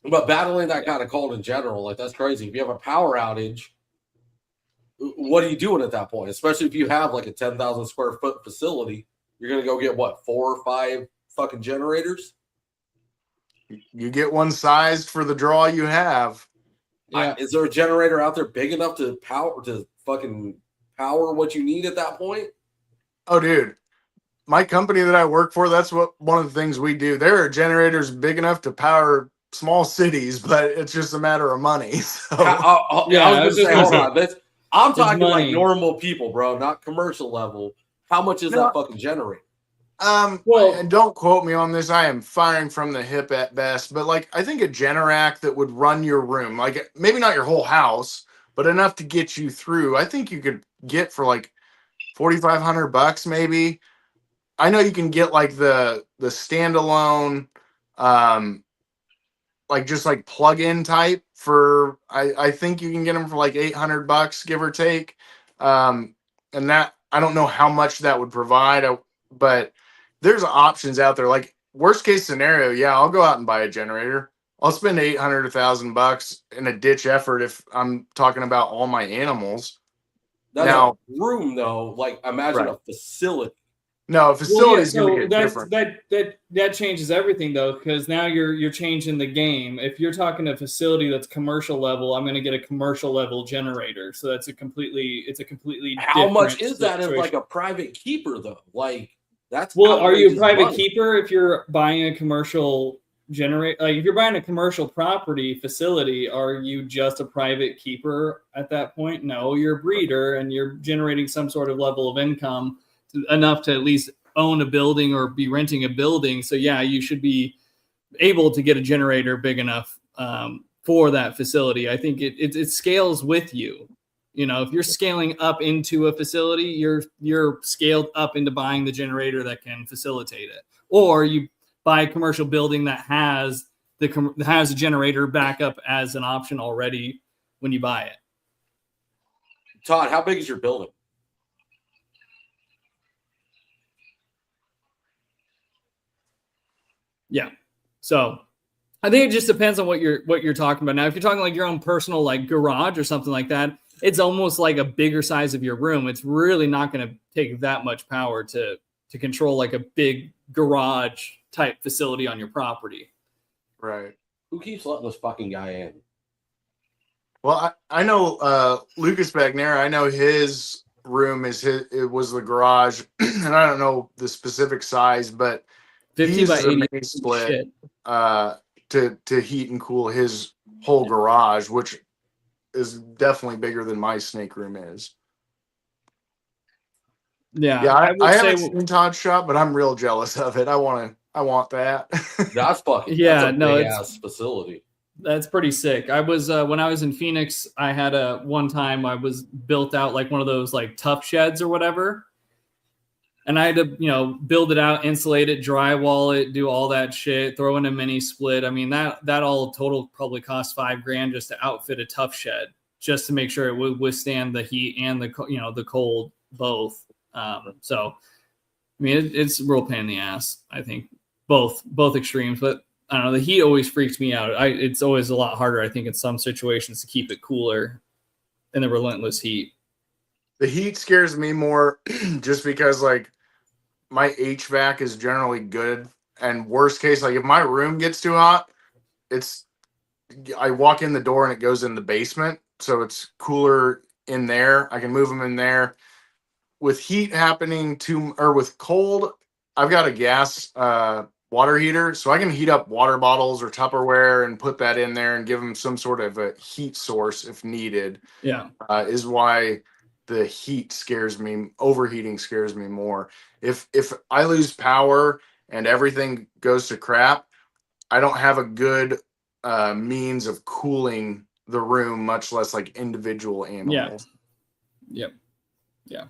But battling that kind of cold in general, like, that's crazy. If you have a power outage, what are you doing at that point? Especially if you have like a 10,000 square foot facility, you're going to go get what, 4 or 5 fucking generators?
You get one sized for the draw you have.
Yeah. Is there a generator out there big enough to fucking power what you need at that point?
Oh, dude. My company that I work for, that's one of the things we do. There are generators big enough to power small cities, but it's just a matter of money. So.
I was going to say, hold on. I'm talking like normal people, bro, not commercial level. How much is that fucking generator?
And don't quote me on this. I am firing from the hip at best, but like, I think a Generac that would run your room, like maybe not your whole house, but enough to get you through. I think you could get for like $4,500 maybe. I know you can get like the standalone, like just like plug-in type for, I think you can get them for like $800, give or take. And that, I don't know how much that would provide, but there's options out there. Like worst case scenario, yeah, I'll go out and buy a generator. I'll spend $800, $1,000 in a ditch effort if I'm talking about all my animals.
That's now, a room though. Like imagine a facility.
No, a facility is going to get different.
That changes everything though, because now you're changing the game. If you're talking a facility that's commercial level, I'm going to get a commercial level generator. So that's a completely
how much is that as like a private keeper though? Like that's
are you a private keeper if you're buying a commercial generator? Like if you're buying a commercial property facility, are you just a private keeper at that point? No, you're a breeder and you're generating some sort of level of income. enough to at least own a building or be renting a building. So yeah, you should be able to get a generator big enough for that facility. I think it scales with you. You know, if you're scaling up into a facility, you're scaled up into buying the generator that can facilitate it, or you buy a commercial building that has a generator backup as an option already when you buy it.
Todd, how big is your building?
Yeah. So I think it just depends on what you're talking about. Now, if you're talking like your own personal like garage or something like that, it's almost like a bigger size of your room. It's really not going to take that much power to control like a big garage type facility on your property.
Right.
Who keeps letting this fucking guy in?
Well, I know Lucas Bagnera. I know his room it was the garage, and I don't know the specific size, but
50 by 80
mini split to heat and cool his whole garage, which is definitely bigger than my snake room is.
Yeah,
I haven't seen Todd's shop, but I'm real jealous of it. I want that.
That's fucking big ass facility.
That's pretty sick. I was when I was in Phoenix, I had one time I was built out like one of those like tough sheds or whatever. And I had to, build it out, insulate it, drywall it, do all that shit, throw in a mini split. I mean, that all total probably cost $5,000 just to outfit a tough shed, just to make sure it would withstand the heat and the cold both. So, I mean, it's a real pain in the ass. I think both extremes, but I don't know. The heat always freaks me out. It's always a lot harder, I think, in some situations to keep it cooler in the relentless heat.
The heat scares me more just because, like, my HVAC is generally good. And worst case, like, if my room gets too hot, I walk in the door and it goes in the basement. So it's cooler in there. I can move them in there. With heat happening with cold, I've got a gas water heater, so I can heat up water bottles or Tupperware and put that in there and give them some sort of a heat source if needed.
Yeah.
Is why the heat scares me. Overheating scares me more. If I lose power and everything goes to crap, I don't have a good means of cooling the room, much less like individual animals.
Yeah. Yeah.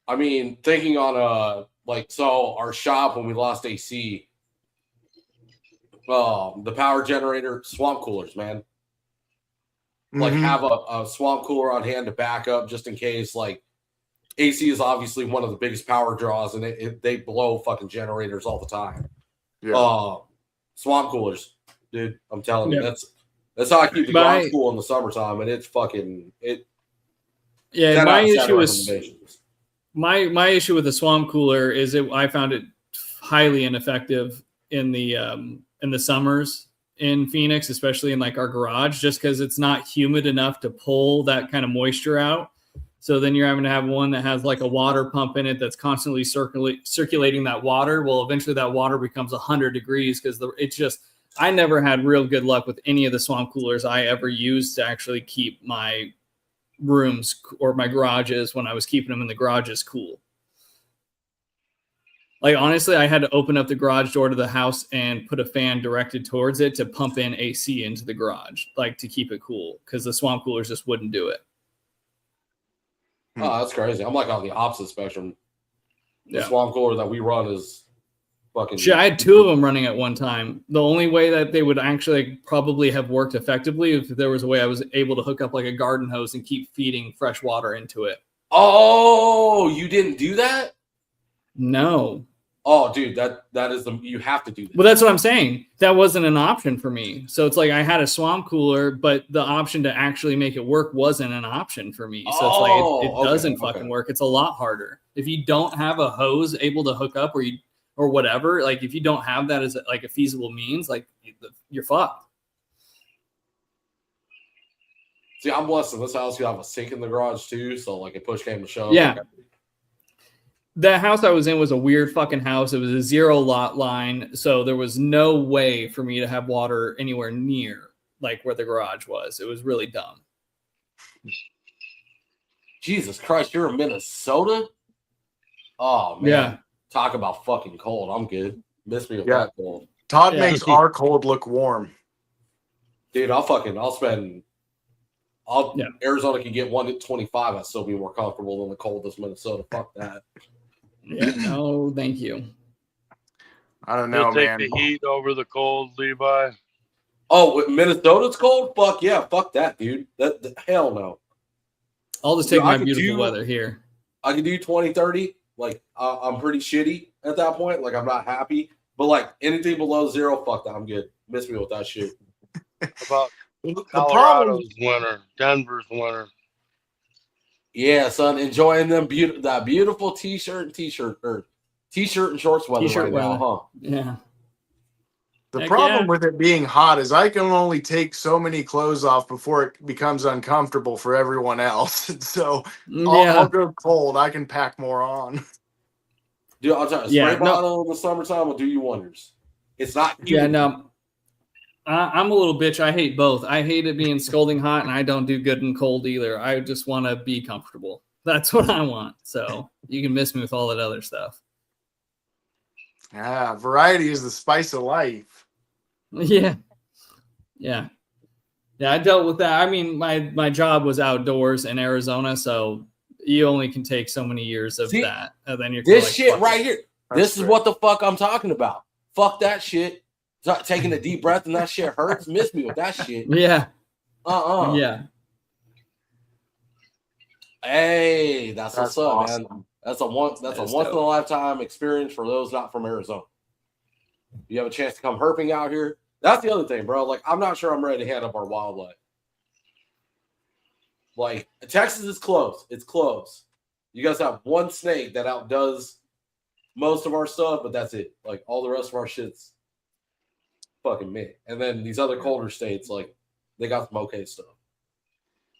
I mean, thinking on so our shop, when we lost AC, the power generator, swamp coolers, man. Like, have a swamp cooler on hand to back up just in case. Like, AC is obviously one of the biggest power draws, and they blow fucking generators all the time.
Yeah.
Swamp coolers, dude. I'm telling you, that's how I keep the garage cool in the summertime, and it's fucking it.
Yeah, my issue is my issue with the swamp cooler is I found it highly ineffective in the summers in Phoenix, especially in like our garage, just because it's not humid enough to pull that kind of moisture out. So then you're having to have one that has like a water pump in it that's constantly circulating that water. Well, eventually that water becomes 100 degrees because I never had real good luck with any of the swamp coolers I ever used to actually keep my rooms or my garages, when I was keeping them in the garages, cool. Like, honestly, I had to open up the garage door to the house and put a fan directed towards it to pump in AC into the garage, like to keep it cool, because the swamp coolers just wouldn't do it.
Oh, that's crazy. I'm like on the opposite spectrum. The swamp cooler that we run is fucking...
Shit, I had 2 of them running at one time. The only way that they would actually probably have worked effectively if there was a way I was able to hook up like a garden hose and keep feeding fresh water into it.
Oh, you didn't do that?
No.
Oh, dude, that is you have to do that.
Well, that's what I'm saying. That wasn't an option for me. So it's like I had a swamp cooler, but the option to actually make it work wasn't an option for me. So it's like it doesn't fucking work. It's a lot harder. If you don't have a hose able to hook up or whatever, like if you don't have that as like a feasible means, like you're fucked.
See, I'm blessed in this house. You have a sink in the garage too, so like a push came to shove.
Yeah. The house I was in was a weird fucking house. It was a 0 lot line, so there was no way for me to have water anywhere near like where the garage was. It was really dumb.
Jesus Christ, you're in Minnesota? Oh man,
yeah.
Talk about fucking cold. I'm good. Miss me with that cold.
Todd makes our cold look warm.
Dude, Arizona can get 1 to 25. I'd still be more comfortable than the coldest Minnesota. Fuck that.
Yeah, no, thank you.
I don't know,
take
man.
the heat over the cold, Levi.
Oh, Minnesota's cold? Fuck yeah, fuck that, dude. That hell no.
I'll just take my beautiful weather here.
I can do 20, 30. Like, I'm pretty shitty at that point. Like, I'm not happy. But, like, anything below 0, fuck that. I'm good. Miss me with that shit.
About Colorado's winter, Denver's winter.
Yeah, son. Enjoying that beautiful t-shirt and shorts weather now, huh?
Yeah.
The problem with it being hot is I can only take so many clothes off before it becomes uncomfortable for everyone else. So I'll go cold. I can pack more on.
Dude, I'll tell you, spray bottle in the summertime will do you wonders. It's not humid.
Yeah, no. I'm a little bitch. I hate both. I hate it being scalding hot, and I don't do good in cold either. I just want to be comfortable. That's what I want. So you can miss me with all that other stuff.
Yeah, variety is the spice of life.
Yeah. I dealt with that. I mean, my job was outdoors in Arizona, so you only can take so many years of that. And then you're
this shit right here. This is what the fuck I'm talking about. Fuck that shit. Taking a deep breath and that shit hurts. Miss me with that shit.
Yeah.
Yeah. Hey, that's what's up, awesome, man. That's a once in a lifetime experience for those not from Arizona. You have a chance to come herping out here. That's the other thing, bro. Like, I'm not sure I'm ready to hand up our wildlife. Like, Texas is close. It's close. You guys have one snake that outdoes most of our stuff, but that's it. Like, all the rest of our shit's fucking mid. And then these other colder states, like, they got some okay stuff.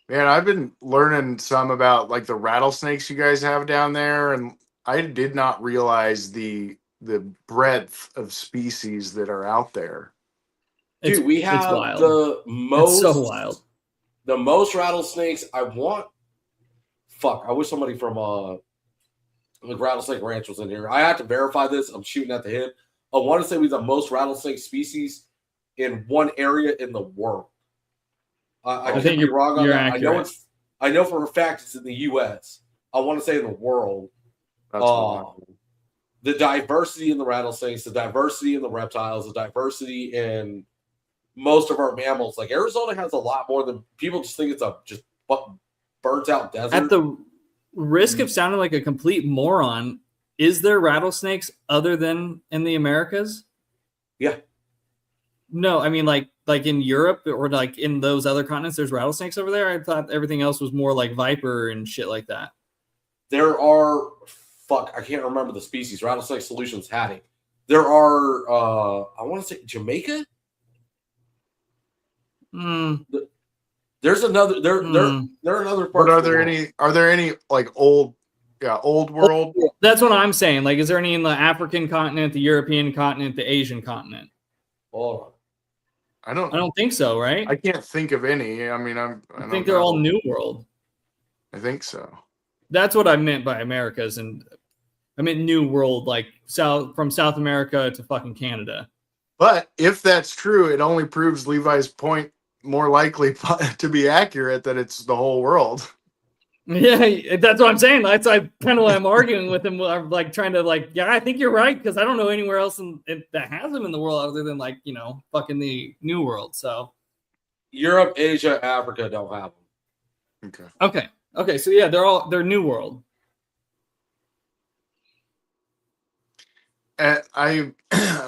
Man, I've been learning some about, like, the rattlesnakes you guys have down there, and I did not realize the breadth of species that are out there.
Dude, we have the most.
It's so wild.
The most rattlesnakes. I wish somebody from the Rattlesnake Ranch was in here. I have to verify this. I'm shooting at the hip. I want to say we have the most rattlesnake species in one area in the world. I think you're wrong on that. Accurate. I know for a fact it's in the U.S. I want to say in the world. The diversity in the rattlesnakes, the diversity in the reptiles, the diversity in most of our mammals. Like, Arizona has a lot more than people just think it's a just burnt out desert.
At the risk of sounding like a complete moron, is there rattlesnakes other than in the Americas?
Yeah.
No, I mean like in Europe or like in those other continents, there's rattlesnakes over there. I thought everything else was more like viper and shit like that.
There are I can't remember the species. Rattlesnake Solutions had it. There are I want to say Jamaica. There's another there are another parts.
But are there any like old world?
That's what I'm saying. Like, is there any in the African continent, the European continent, the Asian continent?
Hold on.
I don't
think so, right?
I can't think of any. I mean, I
think they're all New World.
I think so.
That's what I meant by Americas, and I meant New World, like from South America to fucking Canada.
But if that's true, it only proves Levi's point more likely to be accurate that it's the whole world.
Yeah, that's what I'm saying. That's kind of what I'm arguing with him. I'm like trying to I think you're right, because I don't know anywhere else that has them in the world other than fucking the New World. So
Europe, Asia, Africa don't have them.
Okay. So yeah, they're New World.
I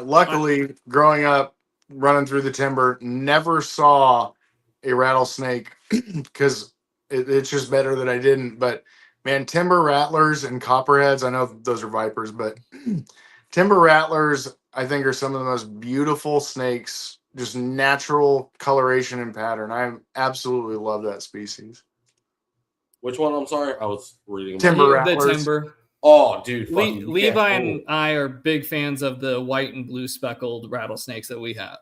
luckily growing up running through the timber never saw a rattlesnake because it's just better that I didn't. But man, timber rattlers and copperheads, I know those are vipers, but timber rattlers I think are some of the most beautiful snakes, just natural coloration and pattern. I absolutely love that species.
Which one? I'm sorry, I was reading
timber rattlers. The timber.
Oh, dude.
Levi and I are big fans of the white and blue speckled rattlesnakes that we have.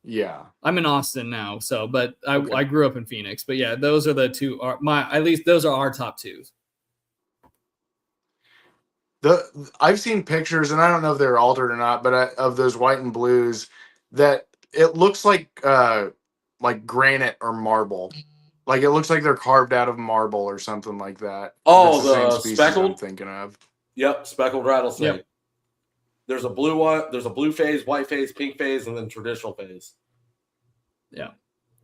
Yeah.
I'm in Austin now, but I grew up in Phoenix. But yeah, those are the two. At least those are our top two.
I've seen pictures, and I don't know if they're altered or not, but of those white and blues that it looks like granite or marble. Like it looks like they're carved out of marble or something like that.
Oh,
the
the
same species
speckled?
I'm thinking of.
Yep, speckled rattlesnake.
Yep.
There's a blue one. There's a blue phase, white phase, pink phase, and then traditional phase.
Yeah,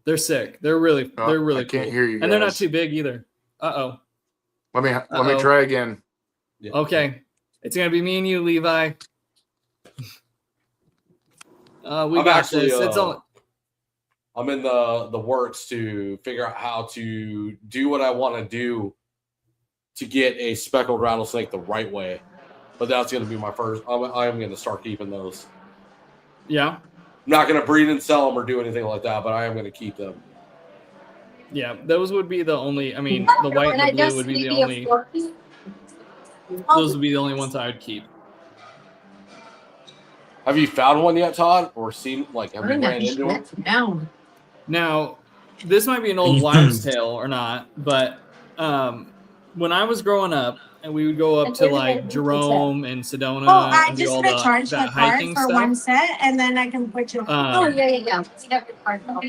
they're sick. They're really
I
cool.
can't hear you guys.
And they're not too big either. Let
me try again.
Yeah.
Okay, it's gonna be me and you, Levi. I'm
in the works to figure out how to do what I want to do to get a speckled rattlesnake the right way. But that's going to be my first. I'm going to start keeping those.
Yeah.
I'm not going to breed and sell them or do anything like that, but I am going to keep them.
Yeah, those would be the only. I mean, the white and the blue would be the only. Those would be the only ones I would keep.
Have you found one yet, Todd? Or seen, have you ran into one?
Now, this might be an old wives' tale or not, but when I was growing up, and we would go up to Jerome and Sedona.
I
and
just
do
recharged my card for
stuff.
one set, and then I can put you.
Yeah.
You have your card though.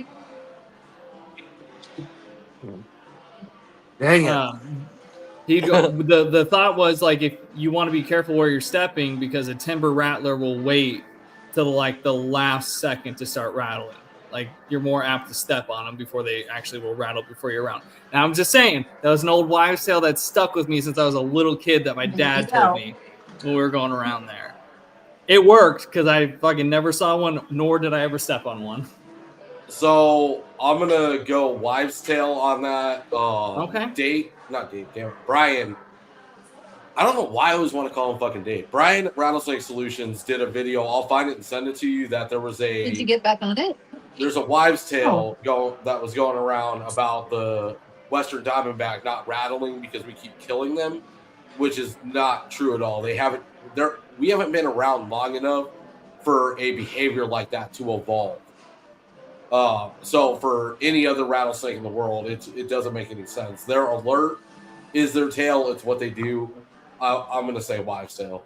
Dang it.
The thought was if you want to be careful where you're stepping because a timber rattler will wait till the last second to start rattling. You're more apt to step on them before they actually will rattle before you're around. Now I'm just saying that was an old wives' tale that stuck with me since I was a little kid that my dad told me when we were going around there. It worked because I fucking never saw one, nor did I ever step on one.
So I'm gonna go wives' tale on that.
Okay.
Brian. I don't know why I always want to call him fucking Dave. Brian at Rattlesnake Solutions did a video. I'll find it and send it to you. That there was a.
Did you get back on it?
There's a wives' tale that was going around about the Western Diamondback not rattling because we keep killing them, which is not true at all. We haven't been around long enough for a behavior like that to evolve. So for any other rattlesnake in the world, it doesn't make any sense. Their alert is their tail. It's what they do. I'm going to say wives' tale.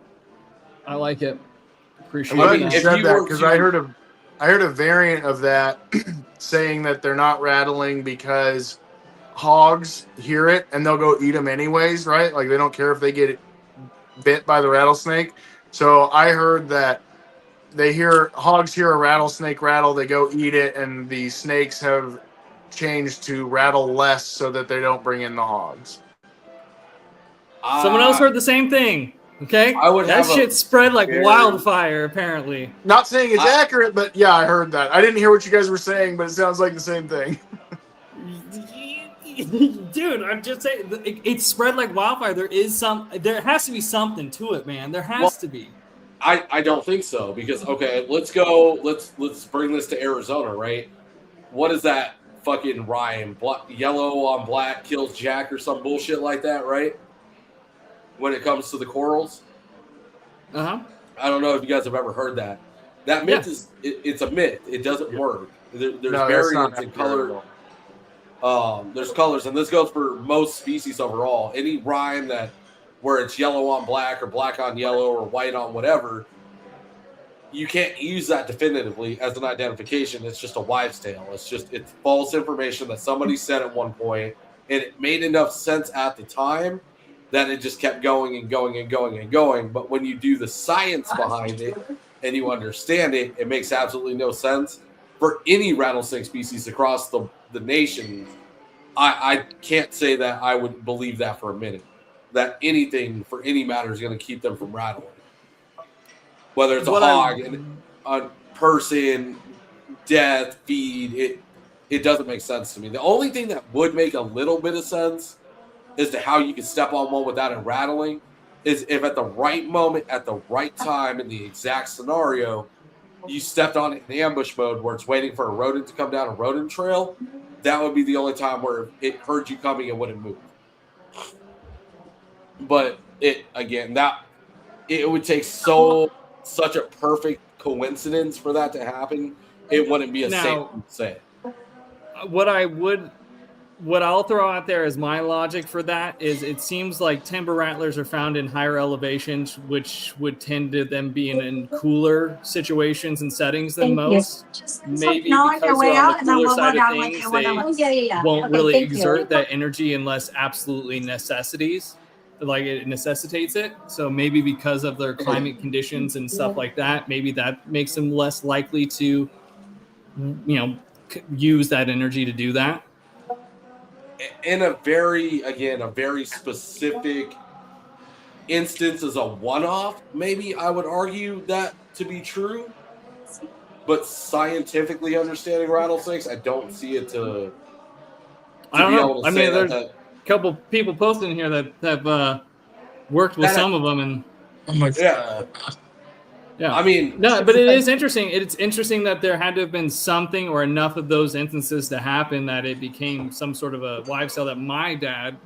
I like it. Appreciate
I'm glad
it.
you said that because I heard a variant of that saying that they're not rattling because hogs hear it and they'll go eat them anyways, right? They don't care if they get bit by the rattlesnake. So I heard that hogs hear a rattlesnake rattle, they go eat it, and the snakes have changed to rattle less so that they don't bring in the hogs.
Someone else heard the same thing. Okay, that shit spread like wildfire. Apparently,
not saying it's accurate, but yeah, I heard that. I didn't hear what you guys were saying, but it sounds like the same thing.
Dude, I'm just saying it spread like wildfire. There has to be something to it, man. There has to be.
I don't think so because let's go. Let's bring this to Arizona, right? What is that fucking rhyme? Yellow on black kills Jack or some bullshit like that, right? When it comes to the corals.
I
don't know if you guys have ever heard that. That myth is it's a myth. It doesn't work. There's variants in color. There's colors, and this goes for most species overall. Any rhyme where it's yellow on black or black on yellow or white on whatever, you can't use that definitively as an identification. It's just a wives' tale. It's false information that somebody said at one point, and it made enough sense at the time that it just kept going and going and going and going. But when you do the science behind it and you understand it, it makes absolutely no sense. For any rattlesnake species across the nation, I can't say that I would believe that for a minute, that anything for any matter is going to keep them from rattling. Whether it's a hog, a person, death, feed, it doesn't make sense to me. The only thing that would make a little bit of sense as to how you can step on one without it rattling is if at the right moment, at the right time, in the exact scenario, you stepped on it in ambush mode where it's waiting for a rodent to come down a rodent trail. That would be the only time where it heard you coming and wouldn't move. But it would take such a perfect coincidence for that to happen. It wouldn't be a safe thing to say.
What I would what I'll throw out there as my logic for that is it seems like timber rattlers are found in higher elevations, which would tend to them being in cooler situations and settings than most. Maybe because they're on the cooler side of things, they won't really exert that energy unless absolutely necessities. Like it necessitates it. So maybe because of their climate conditions and stuff like that, maybe that makes them less likely to, use that energy to do that.
In a very specific instance as a one-off, maybe I would argue that to be true. But scientifically understanding rattlesnakes, I don't see it to
I don't know. I mean, there's a couple people posting here that have worked with some of them, and yeah. I mean, no, but it is interesting. It's interesting that there had to have been something or enough of those instances to happen that it became some sort of a wives' tale that my dad,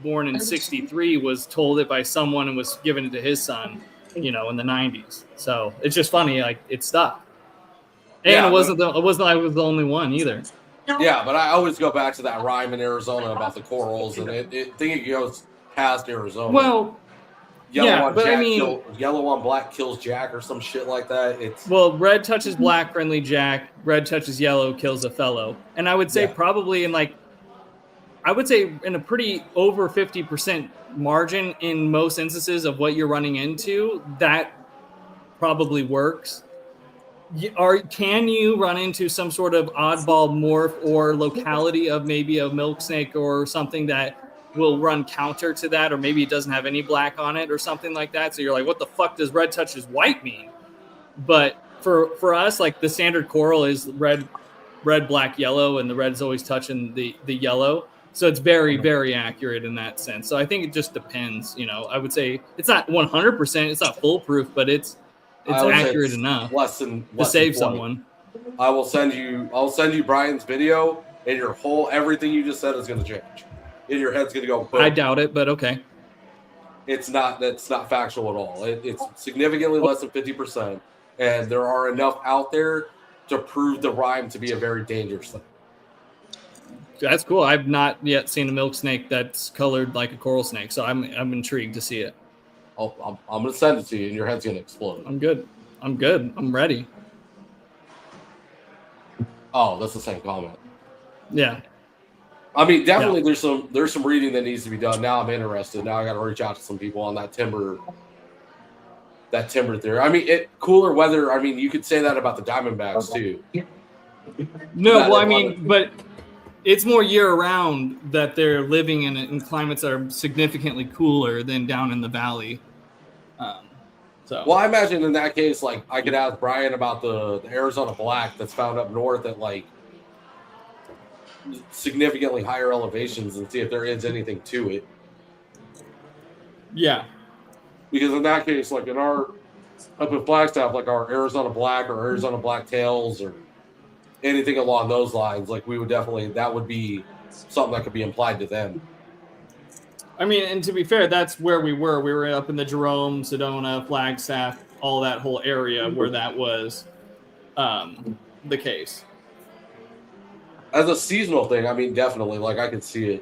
born in '63, was told it by someone and was given it to his son, in the '90s. So it's just funny, like it stuck. And it wasn't I was the only one either.
Yeah, but I always go back to that rhyme in Arizona about the corals, and it goes past Arizona.
Well,
yellow on black kills Jack or some shit like that.
Red touches black, friendly Jack. Red touches yellow, kills a fellow. And I would say probably in a pretty over 50% margin in most instances of what you're running into, that probably works. Can you run into some sort of oddball morph or locality of maybe a milk snake or something that will run counter to that, or maybe it doesn't have any black on it or something like that? So you're like, what the fuck does red touches white mean? But for us, like the standard coral is red, black, yellow, and the red's always touching the yellow. So it's very, very accurate in that sense. So I think it just depends. I would say it's not 100%. It's not foolproof, but it's accurate enough to save someone.
I'll send you Brian's video, and everything you just said is going to change. And your head's going to go boom.
I doubt it, but okay.
That's not factual at all. It's significantly less than 50%, and there are enough out there to prove the rhyme to be a very dangerous thing.
That's cool. I've not yet seen a milk snake that's colored like a coral snake, so I'm intrigued to see it.
I'm going to send it to you, and your head's going to explode.
I'm good. I'm ready.
Oh, that's the same comment.
Yeah.
I mean, definitely there's some reading that needs to be done. Now I'm interested. Now I got to reach out to some people on that timber theory. I mean, cooler weather. I mean, you could say that about the Diamondbacks too.
No, but it's more year round that they're living in climates that are significantly cooler than down in the valley.
Well, I imagine in that case, like I could ask Brian about the Arizona black that's found up north at like significantly higher elevations and see if there is anything to it.
Yeah.
Because in that case, like up in Flagstaff, like our Arizona black or Arizona black tails or anything along those lines, like we would definitely, that would be something that could be implied to them.
I mean, and to be fair, that's where we were. We were up in the Jerome, Sedona, Flagstaff, all that whole area where that was the case.
As a seasonal thing, I mean, definitely, like I could see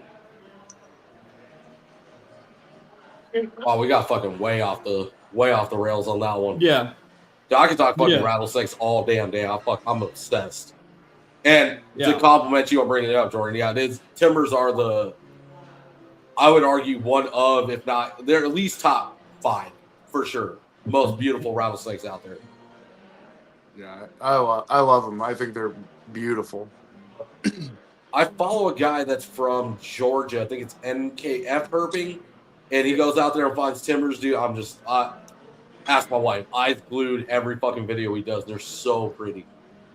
it. Oh, we got fucking way off the rails on that one.
Yeah.
I can talk fucking rattlesnakes all damn day. I'm obsessed. And to compliment you on bringing it up, Jordan, timbers are I would argue one of, if not, they're at least top 5 for sure. Most beautiful rattlesnakes out there.
Yeah, I love them. I think they're beautiful.
I follow a guy that's from Georgia. I think it's NKF Herping, and he goes out there and finds timbers. Dude, I'm just ask my wife. I've glued every fucking video he does. They're so pretty.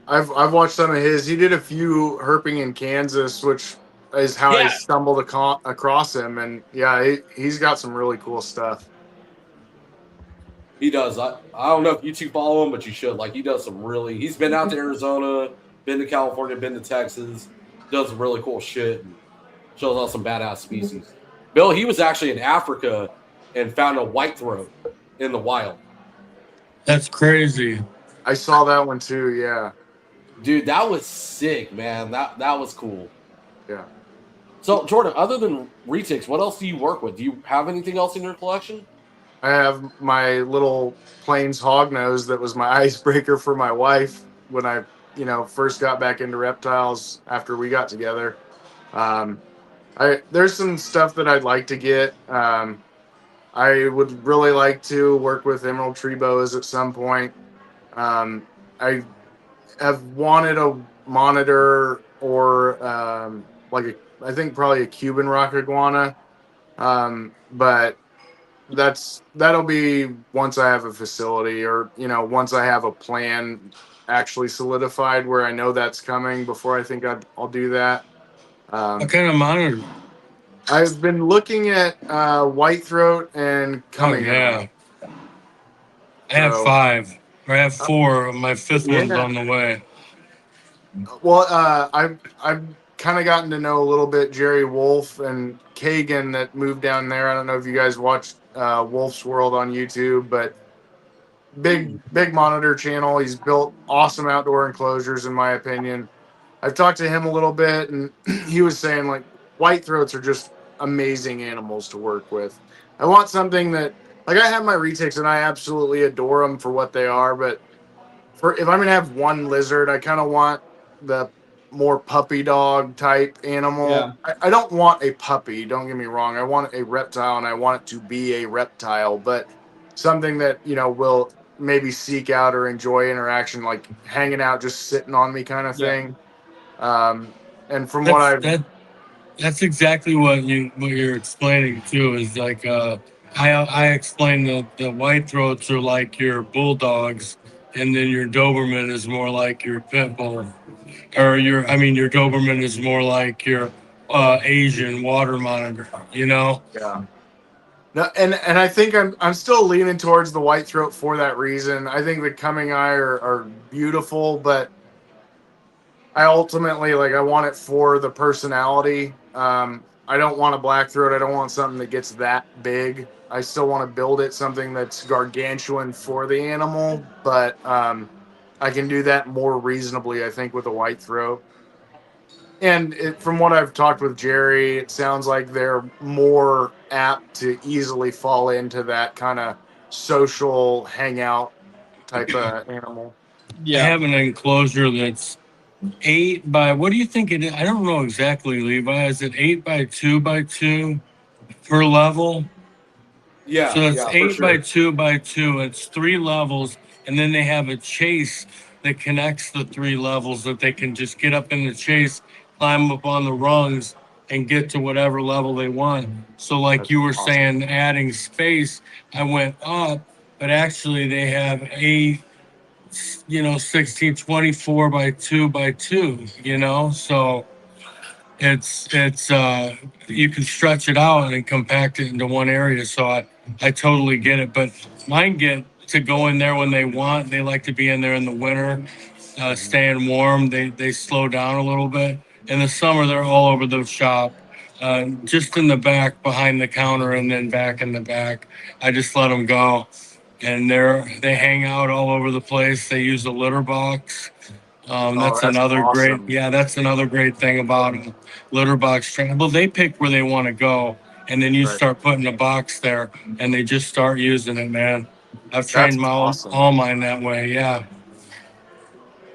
I've watched some of his. He did a few herping in Kansas, which is how I stumbled across him. And he's got some really cool stuff.
He does. I don't know if you two follow him, but you should. Like, he does some really. He's been out to Arizona, been to California, been to Texas. Does some really cool shit. And shows off some badass species. Bill, he was actually in Africa and found a whitethroat in the wild.
That's crazy.
I saw that one too. Yeah.
Dude, that was sick, man. That was cool.
Yeah.
So, Jordan, other than retics, what else do you work with? Do you have anything else in your collection?
I have my little Plains hognose that was my icebreaker for my wife when I, first got back into reptiles after we got together. There's some stuff that I'd like to get. I would really like to work with emerald tree boas at some point. I have wanted a monitor or I think probably a Cuban rock iguana, but that'll be once I have a facility or once I have a plan actually solidified where I know that's coming. Before I think I'll do that.
What kind of monitor?
I've been looking at white throat and coming.
I have 5. Or I have 4. My 5th one's on the way.
Well, I've kind of gotten to know a little bit Jerry Wolf and Kagan that moved down there. I don't know if you guys watched Wolf's World on YouTube, but big monitor channel. He's built awesome outdoor enclosures, in my opinion. I've talked to him a little bit, and he was saying like white throats are just amazing animals to work with. I want something that, like, I have my retics and I absolutely adore them for what they are, but if I'm gonna have one lizard, I kind of want the more puppy dog type animal.
Yeah.
I don't want a puppy, don't get me wrong. I want a reptile and I want it to be a reptile, but something that, will maybe seek out or enjoy interaction, like hanging out, just sitting on me kind of thing. And from
that's exactly what you're explaining too, is like I explained the white throats are like your bulldogs, and then your Doberman is more like your pit bull, or your Doberman is more like your Asian water monitor.
Yeah. No, and I think I'm still leaning towards the white throat for that reason. I think the coming eye are beautiful, but I ultimately I want it for the personality. I don't want a black throat. I don't want something that gets that big. I still want to build it something that's gargantuan for the animal, but I can do that more reasonably, I think, with a white throat. And from what I've talked with Jerry, it sounds like they're more apt to easily fall into that kind of social hangout type of animal.
Yeah. I have an enclosure that's 8 by, what do you think it is? I don't know exactly, Levi. Is it 8 by 2 by 2 per level?
Yeah.
So it's 8 by 2 by 2. It's 3 levels, and then they have a chase that connects the 3 levels that they can just get up in the chase, climb up on the rungs, and get to whatever level they want. So like you were saying, adding space, I went up, but actually they have 8, 16, 24 by 2 by 2, so it's you can stretch it out and compact it into one area. So I totally get it, but mine get to go in there when they want. They like to be in there in the winter, staying warm. They slow down a little bit. In the summer, they're all over the shop, just in the back behind the counter, and then back in the back. I just let them go. And they hang out all over the place. They use a litter box. That's another awesome. That's another great thing about them. Litter box training. Well, they pick where they want to go, and then you start putting a box there, and they just start using it, man. I've trained all mine that way. Yeah.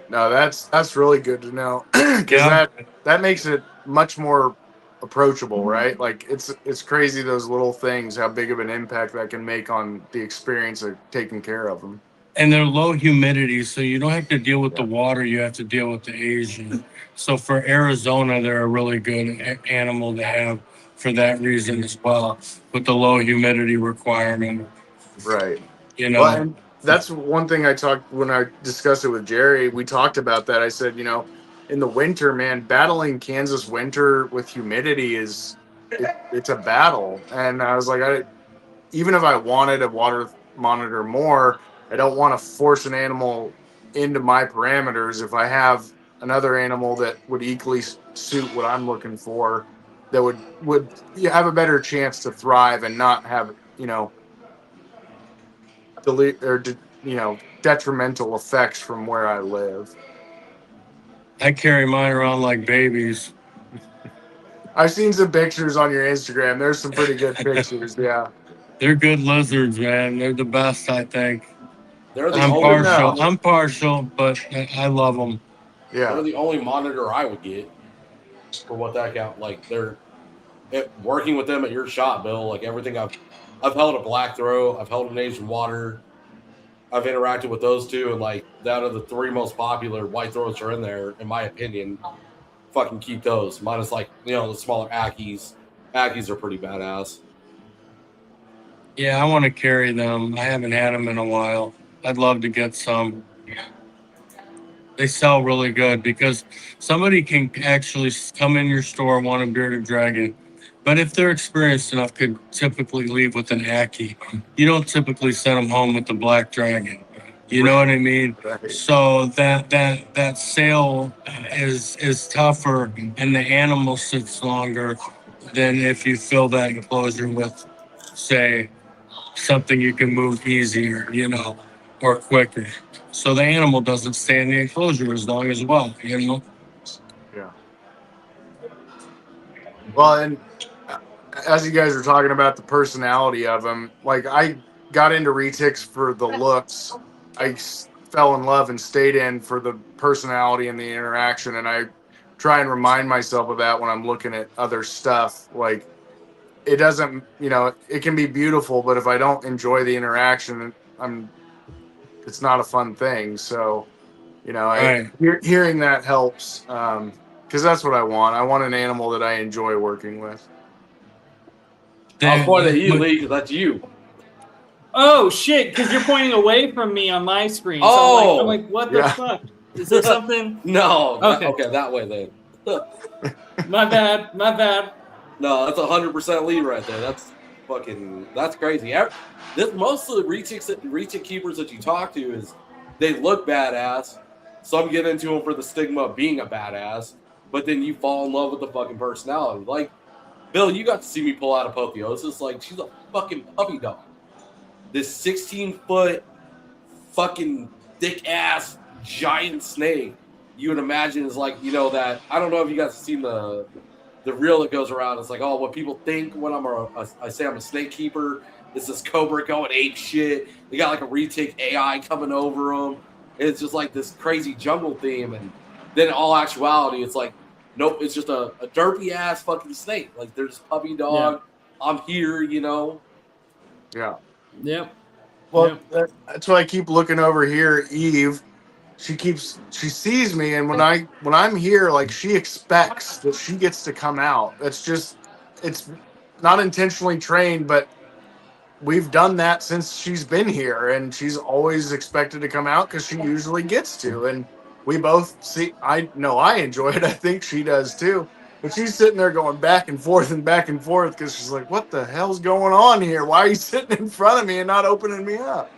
No, that's really good to know, because that makes it much more approachable, right? Like it's crazy, those little things, how big of an impact that can make on the experience of taking care of them.
And they're low humidity, so you don't have to deal with the water. You have to deal with the Asian. So for Arizona, they're a really good animal to have for that reason as well, with the low humidity requirement.
Right. Well, and that's one thing when I discussed it with Jerry. We talked about that. I said, in the winter, man, battling Kansas winter with humidity it's a battle. And I was like, even if I wanted a water monitor more, I don't want to force an animal into my parameters. If I have another animal that would equally suit what I'm looking for, that would have a better chance to thrive and not have, detrimental effects from where I live.
I carry mine around like babies.
I've seen some pictures on your Instagram. There's some pretty good pictures. Yeah.
They're good lizards, man. They're the best, I think. I'm partial, but I love them.
Yeah.
They're the only monitor I would get for what that count. Like working with them at your shop, Bill. Like everything I've held a black throat, I've held an Asian water, I've interacted with those two, and like out of the 3 most popular white throats are in there, in my opinion. Fucking keep those. Minus like the smaller Ackies. Ackies are pretty badass.
Yeah, I want to carry them. I haven't had them in a while. I'd love to get some. They sell really good because somebody can actually come in your store, want a bearded dragon, but if they're experienced enough, could typically leave with an Ackie. You don't typically send them home with the black dragon. You know what I mean?
Right.
So that sale is tougher, and the animal sits longer than if you fill that enclosure with, say, something you can move easier, or quicker. So the animal doesn't stay in the enclosure as long as well,
Yeah. Well, and as you guys were talking about the personality of them, like I got into retics for the looks. I fell in love and stayed in for the personality and the interaction. And I try and remind myself of that when I'm looking at other stuff. Like it doesn't, it can be beautiful, but if I don't enjoy the interaction, it's not a fun thing. So,
Right.
Hearing that helps because that's what I want. I want an animal that I enjoy working with.
I'll point at you, Lee, because that's you.
Oh, shit, because you're pointing away from me on my screen.
Oh!
So I'm like, what the fuck? Is there something?
No.
Okay.
That way then.
My bad.
No, that's 100% Lee right there. That's crazy. Most of the retic keepers that you talk to they look badass. Some get into them for the stigma of being a badass, but then you fall in love with the fucking personality. Like, Bill, you got to see me pull out Apotheosis. Like, she's a fucking puppy dog. This 16-foot fucking thick-ass giant snake you would imagine is like, that. I don't know if you guys have seen the reel that goes around. It's like, oh, what people think when I say I'm a snake keeper is this cobra going ape shit. They got like a retic AI coming over them. It's just like this crazy jungle theme. And then in all actuality, it's like, nope, it's just a derpy-ass fucking snake. Like, there's puppy dog. Yeah. I'm here,
Yeah.
Yep.
Well, that's why I keep looking over here. Eve, she sees me, and when I'm here, like she expects that she gets to come out. It's not intentionally trained, but we've done that since she's been here, and she's always expected to come out because she usually gets to. And we both see. I know I enjoy it. I think she does too. But she's sitting there going back and forth because she's like, what the hell's going on here? Why are you sitting in front of me and not opening me up?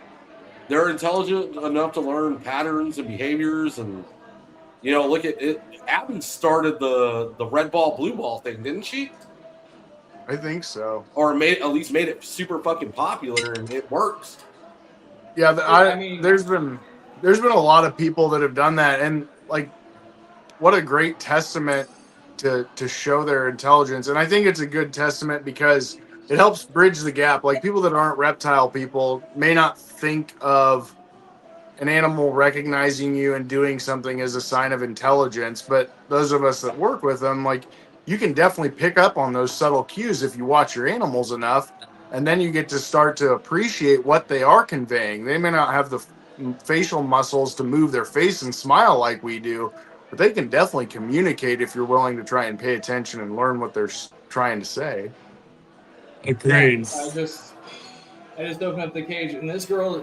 They're intelligent enough to learn patterns and behaviors. And, look at it. Abby started the red ball, blue ball thing, didn't she?
I think so.
Or at least made it super fucking popular, and it works.
Yeah, there's been a lot of people that have done that. And, like, what a great testament to show their intelligence. And I think it's a good testament because it helps bridge the gap. Like people that aren't reptile people may not think of an animal recognizing you and doing something as a sign of intelligence, but those of us that work with them, like you can definitely pick up on those subtle cues if you watch your animals enough, and then you get to start to appreciate what they are conveying. They may not have the facial muscles to move their face and smile like we do, but they can definitely communicate if you're willing to try and pay attention and learn what they're trying to say.
Agreed.
I just opened up the cage, and this girl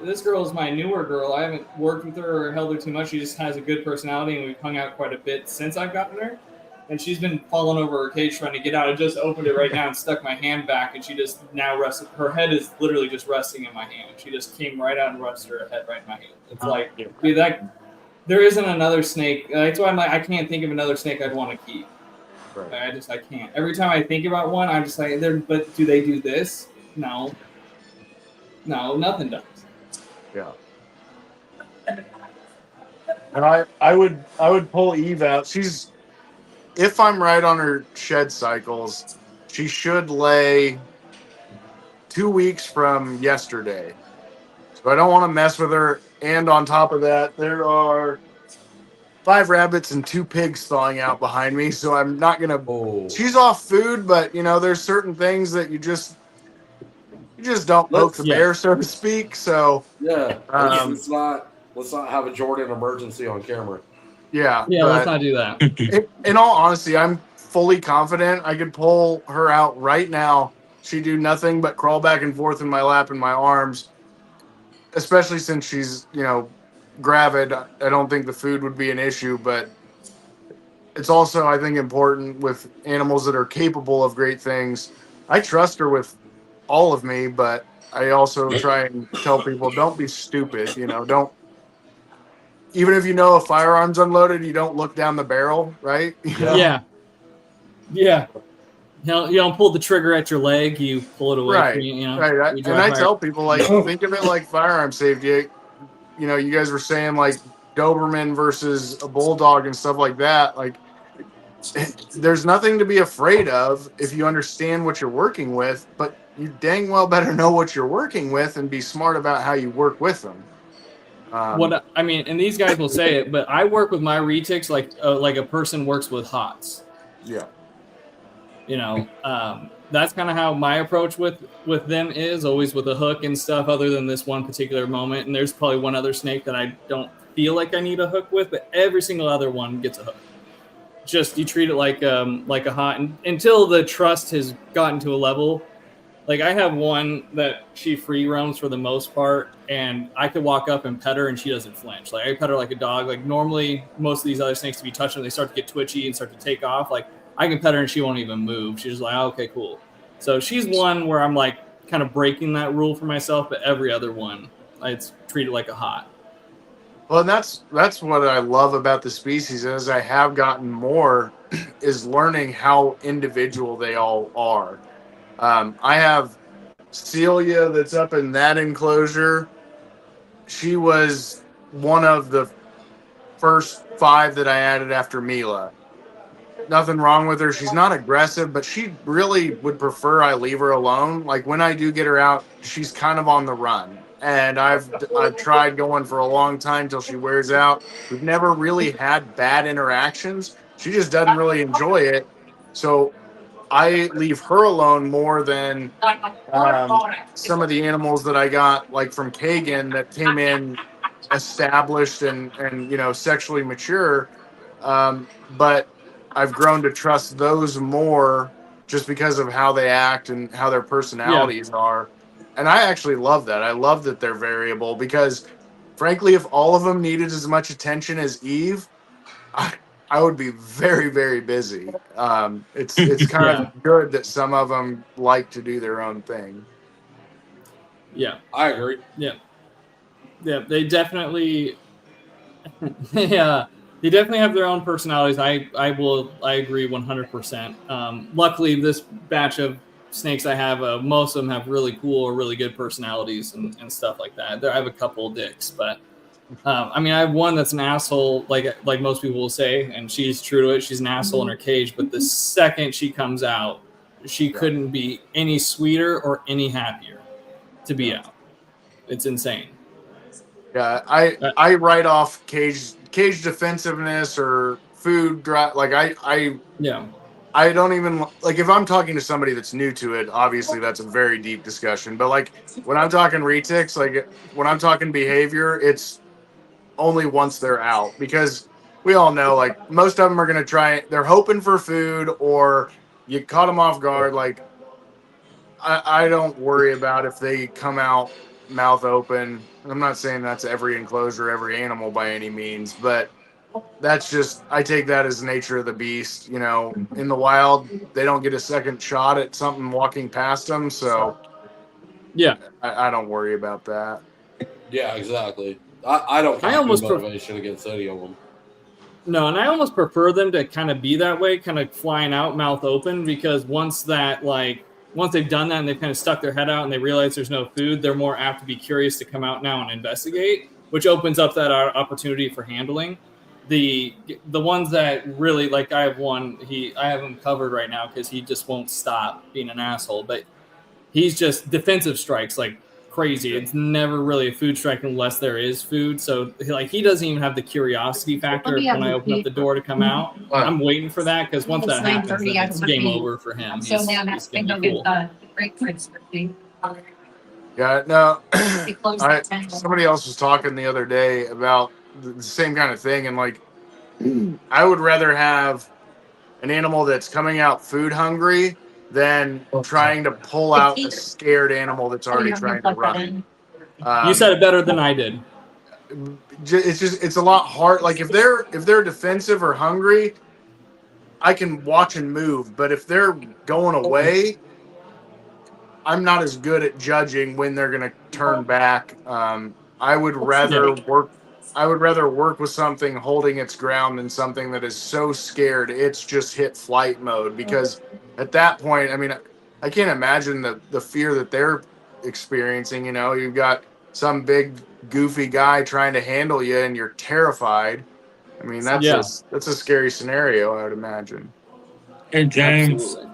is my newer girl. I haven't worked with her or held her too much. She just has a good personality, and we've hung out quite a bit since I've gotten her. And she's been falling over her cage trying to get out. I just opened it right now and stuck my hand back, and she just now rests. Her head is literally just resting in my hand. She just came right out and rested her head right in my hand. It's like, dude, there isn't another snake. That's why I'm like, I can't think of another snake I'd want to keep. Right. I can't. Every time I think about one, I'm just like, but do they do this? No, nothing does.
Yeah. And I would pull Eve out. She's if I'm right on her shed cycles, she should lay 2 weeks from yesterday. So I don't want to mess with her. And on top of that, there are 5 rabbits and 2 pigs thawing out behind me. So I'm not going to.
Oh.
She's off food, but there's certain things that you just don't poke the bear, so to speak. So
yeah, let's not have a Jordan emergency on camera.
Yeah,
let's not do that.
In all honesty, I'm fully confident I could pull her out right now. She'd do nothing but crawl back and forth in my lap and my arms, especially since she's, gravid. I don't think the food would be an issue, but it's also, I think, important with animals that are capable of great things. I trust her with all of me, but I also try and tell people, don't be stupid. Don't. Even if a firearm's unloaded, you don't look down the barrel, right?
Yeah. You don't pull the trigger at your leg, you pull it away
right.
from you.
Right. And I tell people, think of it like firearm safety. You guys were saying like Doberman versus a bulldog and stuff like that. Like, there's nothing to be afraid of if you understand what you're working with, but you dang well better know what you're working with and be smart about how you work with them.
And these guys will say it, but I work with my retics like a person works with hots.
Yeah.
That's kind of how my approach with them is, always with a hook and stuff, other than this one particular moment. And there's probably one other snake that I don't feel like I need a hook with, but every single other one gets a hook. Just you treat it like a hot until the trust has gotten to a level. Like I have one that she free roams for the most part, and I could walk up and pet her and she doesn't flinch. Like I pet her like a dog. Like normally most of these other snakes to be touching, they start to get twitchy and start to take off. Like I can pet her and she won't even move. She's just like, oh, okay, cool. So she's one where I'm like kind of breaking that rule for myself, but every other one, it's treated like a hot.
Well, and that's what I love about the species, and as I have gotten more, is learning how individual they all are. I have Celia that's up in that enclosure. She was one of the first 5 that I added after Mila. Nothing wrong with her. She's not aggressive, but she really would prefer I leave her alone. Like when I do get her out, she's kind of on the run. And I've tried going for a long time till she wears out. We've never really had bad interactions. She just doesn't really enjoy it. So I leave her alone more than some of the animals that I got, like from Kagan, that came in established and sexually mature. But I've grown to trust those more just because of how they act and how their personalities are. And I actually love that. I love that they're variable because, frankly, if all of them needed as much attention as Eve, I would be very, very busy. It's kind of good that some of them like to do their own thing.
Yeah,
I agree.
Yeah, they definitely, they definitely have their own personalities. I agree 100%. Luckily, this batch of snakes I have, most of them have really cool or really good personalities and stuff like that. I have a couple of dicks, but I have one that's an asshole, like most people will say, and she's true to it. She's an asshole in her cage, but the second she comes out, she couldn't be any sweeter or any happier to be out. It's insane.
Yeah, I write off cage defensiveness or food drive. Like I don't even like if I'm talking to somebody that's new to it. Obviously, that's a very deep discussion. But like when I'm talking retics, like when I'm talking behavior, it's only once they're out, because we all know like most of them are going to try. They're hoping for food, or you caught them off guard. Like I don't worry about if they come out mouth open. I'm not saying that's every enclosure, every animal by any means, but that's just, I take that as nature of the beast. In the wild, they don't get a second shot at something walking past them. So
yeah,
I don't worry about that.
Yeah, exactly. I don't have motivation against any of them.
No, and I almost prefer them to kind of be that way, kind of flying out mouth open, because once they've done that and they've kind of stuck their head out and they realize there's no food, they're more apt to be curious to come out now and investigate, which opens up that opportunity for handling. the ones that really, like, I have one, I have him covered right now because he just won't stop being an asshole, but he's just defensive strikes like crazy. It's never really a food strike unless there is food. So like he doesn't even have the curiosity factor when I open up the door to come out. I'm waiting for that because once that happens, then it's game over for him.
So now that's going to get the break points for me.
Yeah, no. Somebody else was talking the other day about the same kind of thing, and like, I would rather have an animal that's coming out food hungry than trying to pull out a scared animal that's already trying to run.
You said it better than I did.
It's a lot hard. Like if they're defensive or hungry, I can watch and move. But if they're going away, I'm not as good at judging when they're going to turn back. I would rather work with something holding its ground than something that is so scared it's just hit flight mode. Because at that point, I mean, I can't imagine the fear that they're experiencing. You know, you've got some big goofy guy trying to handle you, and you're terrified. I mean, that's a scary scenario, I would imagine.
Hey, James.
Absolutely.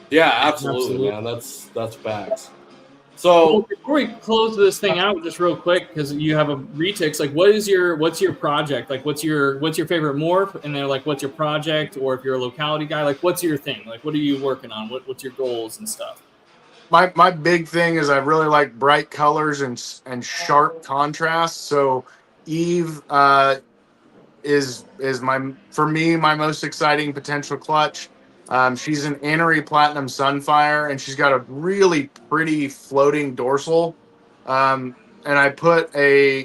Yeah, absolutely, man. That's facts. So
before we close this thing out, just real quick, because you have a Retics, like what's your project? Like what's your favorite morph? And then like what's your project? Or if you're a locality guy, like what's your thing? Like what are you working on? What's your goals and stuff?
My big thing is I really like bright colors and sharp contrast. So Eve is my most exciting potential clutch. She's an Annery Platinum Sunfire, and she's got a really pretty floating dorsal. And I put a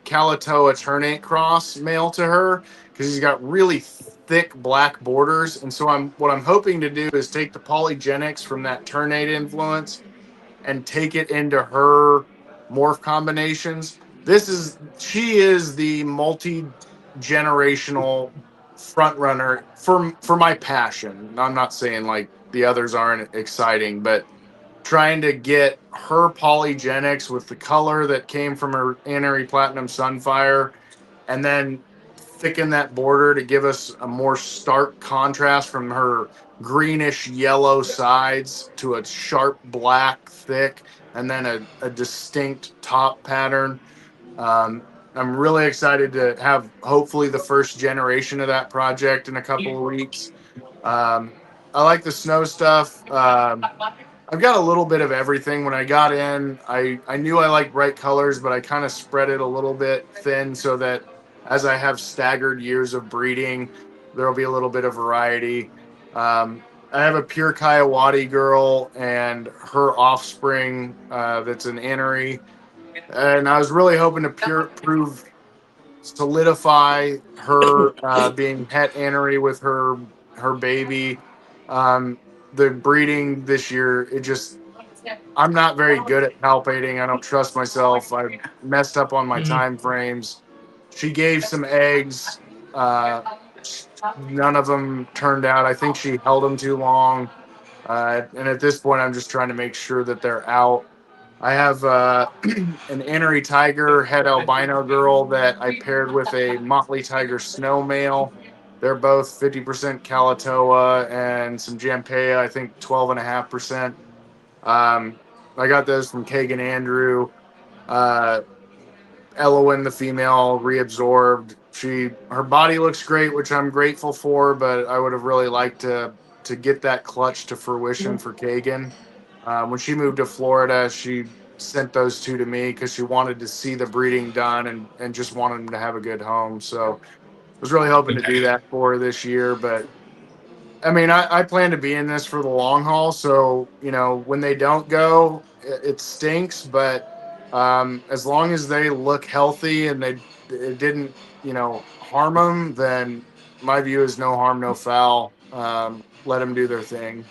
Calato Eternate Cross male to her because he's got really thick black borders. And so what I'm hoping to do is take the polygenics from that Ternate influence and take it into her morph combinations. She is the multi-generational front runner for my passion. I'm not saying like the others aren't exciting, but trying to get her polygenics with the color that came from her Annery Platinum Sunfire, and then thicken that border to give us a more stark contrast from her greenish yellow sides to a sharp black thick, and then a distinct top pattern. I'm really excited to have hopefully the first generation of that project in a couple of weeks. I like the snow stuff. I've got a little bit of everything. When I got in, I knew I liked bright colors, but I kind of spread it a little bit thin so that as I have staggered years of breeding, there will be a little bit of variety. I have a pure Kiowati girl and her offspring that's an Annery. And I was really hoping to solidify her being het Annery with her baby. The breeding this year, I'm not very good at palpating. I don't trust myself. I messed up on my time frames. She gave some eggs. None of them turned out. I think she held them too long. And at this point, I'm just trying to make sure that they're out. I have an Annery Tiger het albino girl that I paired with a Motley Tiger snow male. They're both 50% Calatoa and some Jampea, I think 12.5%. I got those from Kagan Andrew. Elowen, the female, reabsorbed. Her body looks great, which I'm grateful for, but I would have really liked to get that clutch to fruition for Kagan. When she moved to Florida, she sent those two to me because she wanted to see the breeding done and just wanted them to have a good home. So I was really hoping to do that for her this year. But, I mean, I plan to be in this for the long haul. So, you know, when they don't go, it stinks. But as long as they look healthy and it didn't, you know, harm them, then my view is no harm, no foul. Let them do their thing.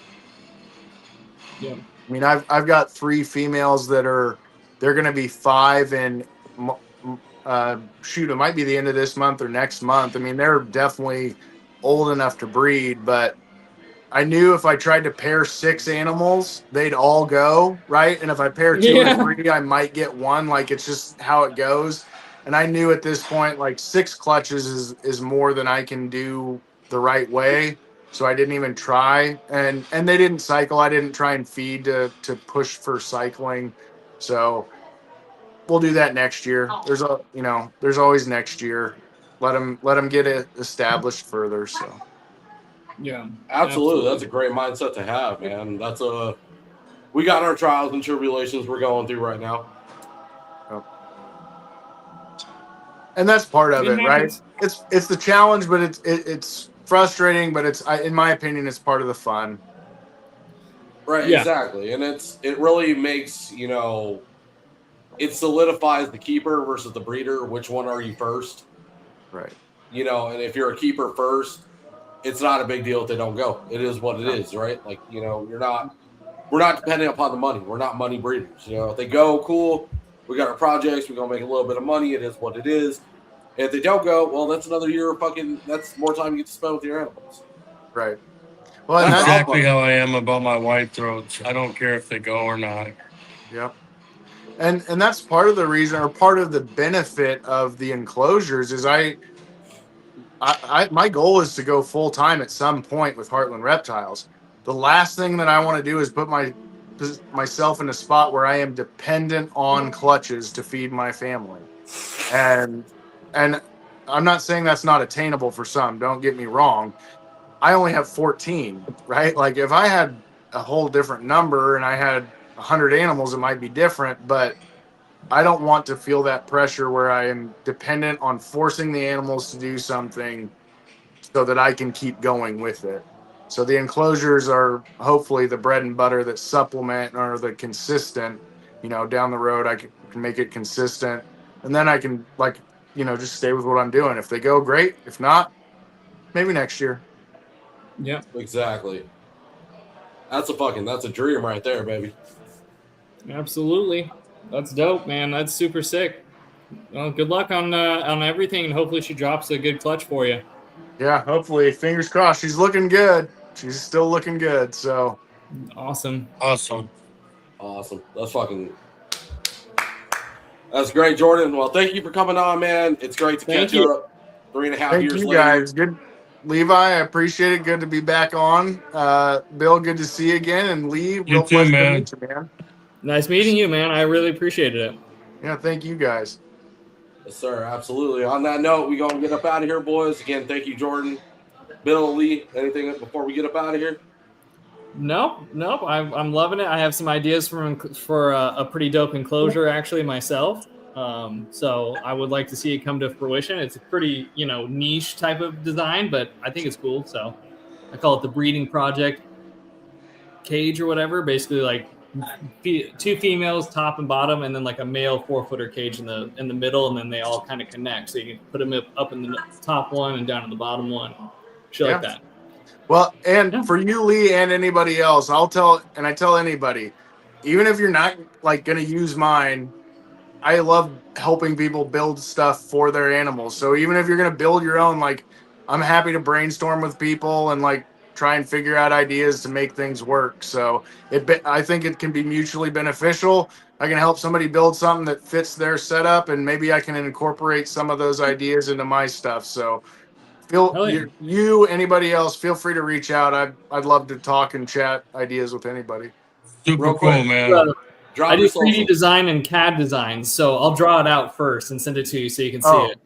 Yeah.
I mean, I've got 3 females they're going to be 5 in, it might be the end of this month or next month. I mean, they're definitely old enough to breed, but I knew if I tried to pair 6 animals, they'd all go, right? And if I pair 2 or 3, I might get one. Like, it's just how it goes. And I knew at this point, like 6 clutches is more than I can do the right way. So I didn't even try. And they didn't cycle. I didn't try and feed to push for cycling. So we'll do that next year. There's always next year. Let them get it established further. So
yeah,
absolutely. That's a great mindset to have, man. We got our trials and tribulations we're going through right now.
And that's part of it, right? It's the challenge, but it's frustrating, but in my opinion, it's part of the fun.
Right, yeah. Exactly. And it really makes, it solidifies the keeper versus the breeder. Which one are you first?
Right.
And if you're a keeper first, it's not a big deal if they don't go. It is what it is, right? Like, we're not dependent upon the money. We're not money breeders. If they go, cool. We got our projects. We're going to make a little bit of money. It is what it is. If they don't go, well, that's another year that's more time you get to spend with your animals.
Right.
Well, that's exactly how I am about my white throats. I don't care if they go or not.
Yep. And that's part of the reason, or part of the benefit of the enclosures is my goal is to go full time at some point with Heartland Reptiles. The last thing that I want to do is put myself in a spot where I am dependent on clutches to feed my family. And I'm not saying that's not attainable for some. Don't get me wrong. I only have 14, right? Like if I had a whole different number and I had 100 animals, it might be different, but I don't want to feel that pressure where I am dependent on forcing the animals to do something so that I can keep going with it. So the enclosures are hopefully the bread and butter that supplement or the consistent, down the road, I can make it consistent. And then I can just stay with what I'm doing. If they go, great. If not, maybe next year.
Yeah,
exactly. That's a dream right there, baby.
Absolutely. That's dope, man. That's super sick. Well, good luck on everything, and hopefully she drops a good clutch for you.
Yeah, hopefully. Fingers crossed. She's looking good. She's still looking good. So
awesome.
That's great, Jordan. Well, thank you for coming on, man. It's great to catch up 3.5 years later. Thank you,
guys. Good. Levi, I appreciate it. Good to be back on. Bill, good to see you again. And Lee,
you too, man.
Nice meeting you, man. I really appreciated it.
Yeah, thank you guys.
Yes, sir. Absolutely. On that note, we're going to get up out of here, boys. Again, thank you, Jordan. Bill, Lee, anything before we get up out of here?
Nope. I'm loving it. I have some ideas for a pretty dope enclosure, actually, myself. So I would like to see it come to fruition. It's a pretty, niche type of design, but I think it's cool. So I call it the breeding project cage or whatever. Basically, like 2 females, top and bottom, and then like a male 4-footer cage in the middle, and then they all kind of connect. So you can put them up in the top one and down in the bottom one. Shit like that.
Well, and for you, Lee, and anybody else, I tell anybody, even if you're not going to use mine, I love helping people build stuff for their animals. So even if you're going to build your own, I'm happy to brainstorm with people and try and figure out ideas to make things work. So I think it can be mutually beneficial. I can help somebody build something that fits their setup, and maybe I can incorporate some of those ideas into my stuff. So anybody else, feel free to reach out. I'd love to talk and chat ideas with anybody.
Super cool, man.
I do 3D design and CAD designs, so I'll draw it out first and send it to you so you can see it.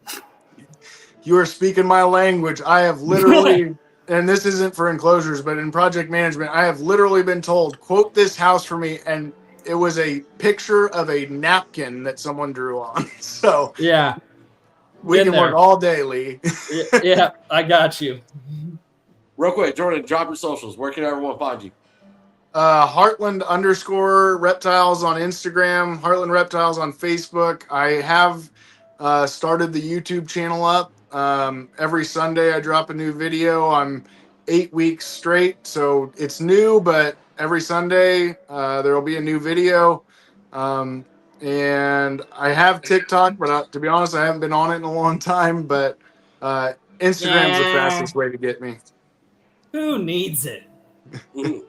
You are speaking my language. I have literally, and this isn't for enclosures, but in project management, I have literally been told, quote this house for me, and it was a picture of a napkin that someone drew on. So
yeah.
We can work all day, Lee.
Yeah, I got you.
Real quick, Jordan, drop your socials. Where can everyone find you?
Heartland_reptiles on Instagram, Heartland Reptiles on Facebook. I have started the YouTube channel up. Every Sunday I drop a new video. I'm 8 weeks straight, so it's new, but every Sunday there will be a new video. And I have TikTok, but to be honest, I haven't been on it in a long time. But Instagram's the fastest way to get me.
Who needs it?
All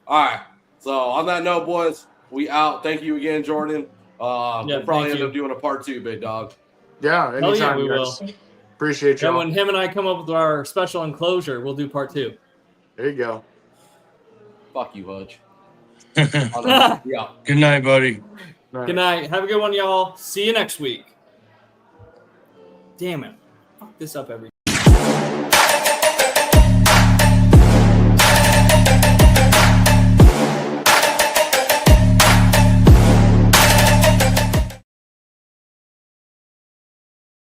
right. So on that note, boys, we out. Thank you again, Jordan. We'll probably end up doing a part 2, big dog.
Yeah, anytime.
We will.
Appreciate you.
And when him and I come up with our special enclosure, we'll do part 2.
There you go.
Fuck you, Hutch.
Yeah. Good night, buddy.
Good night. Have a good one, y'all. See you next week. Damn it. Fuck this up every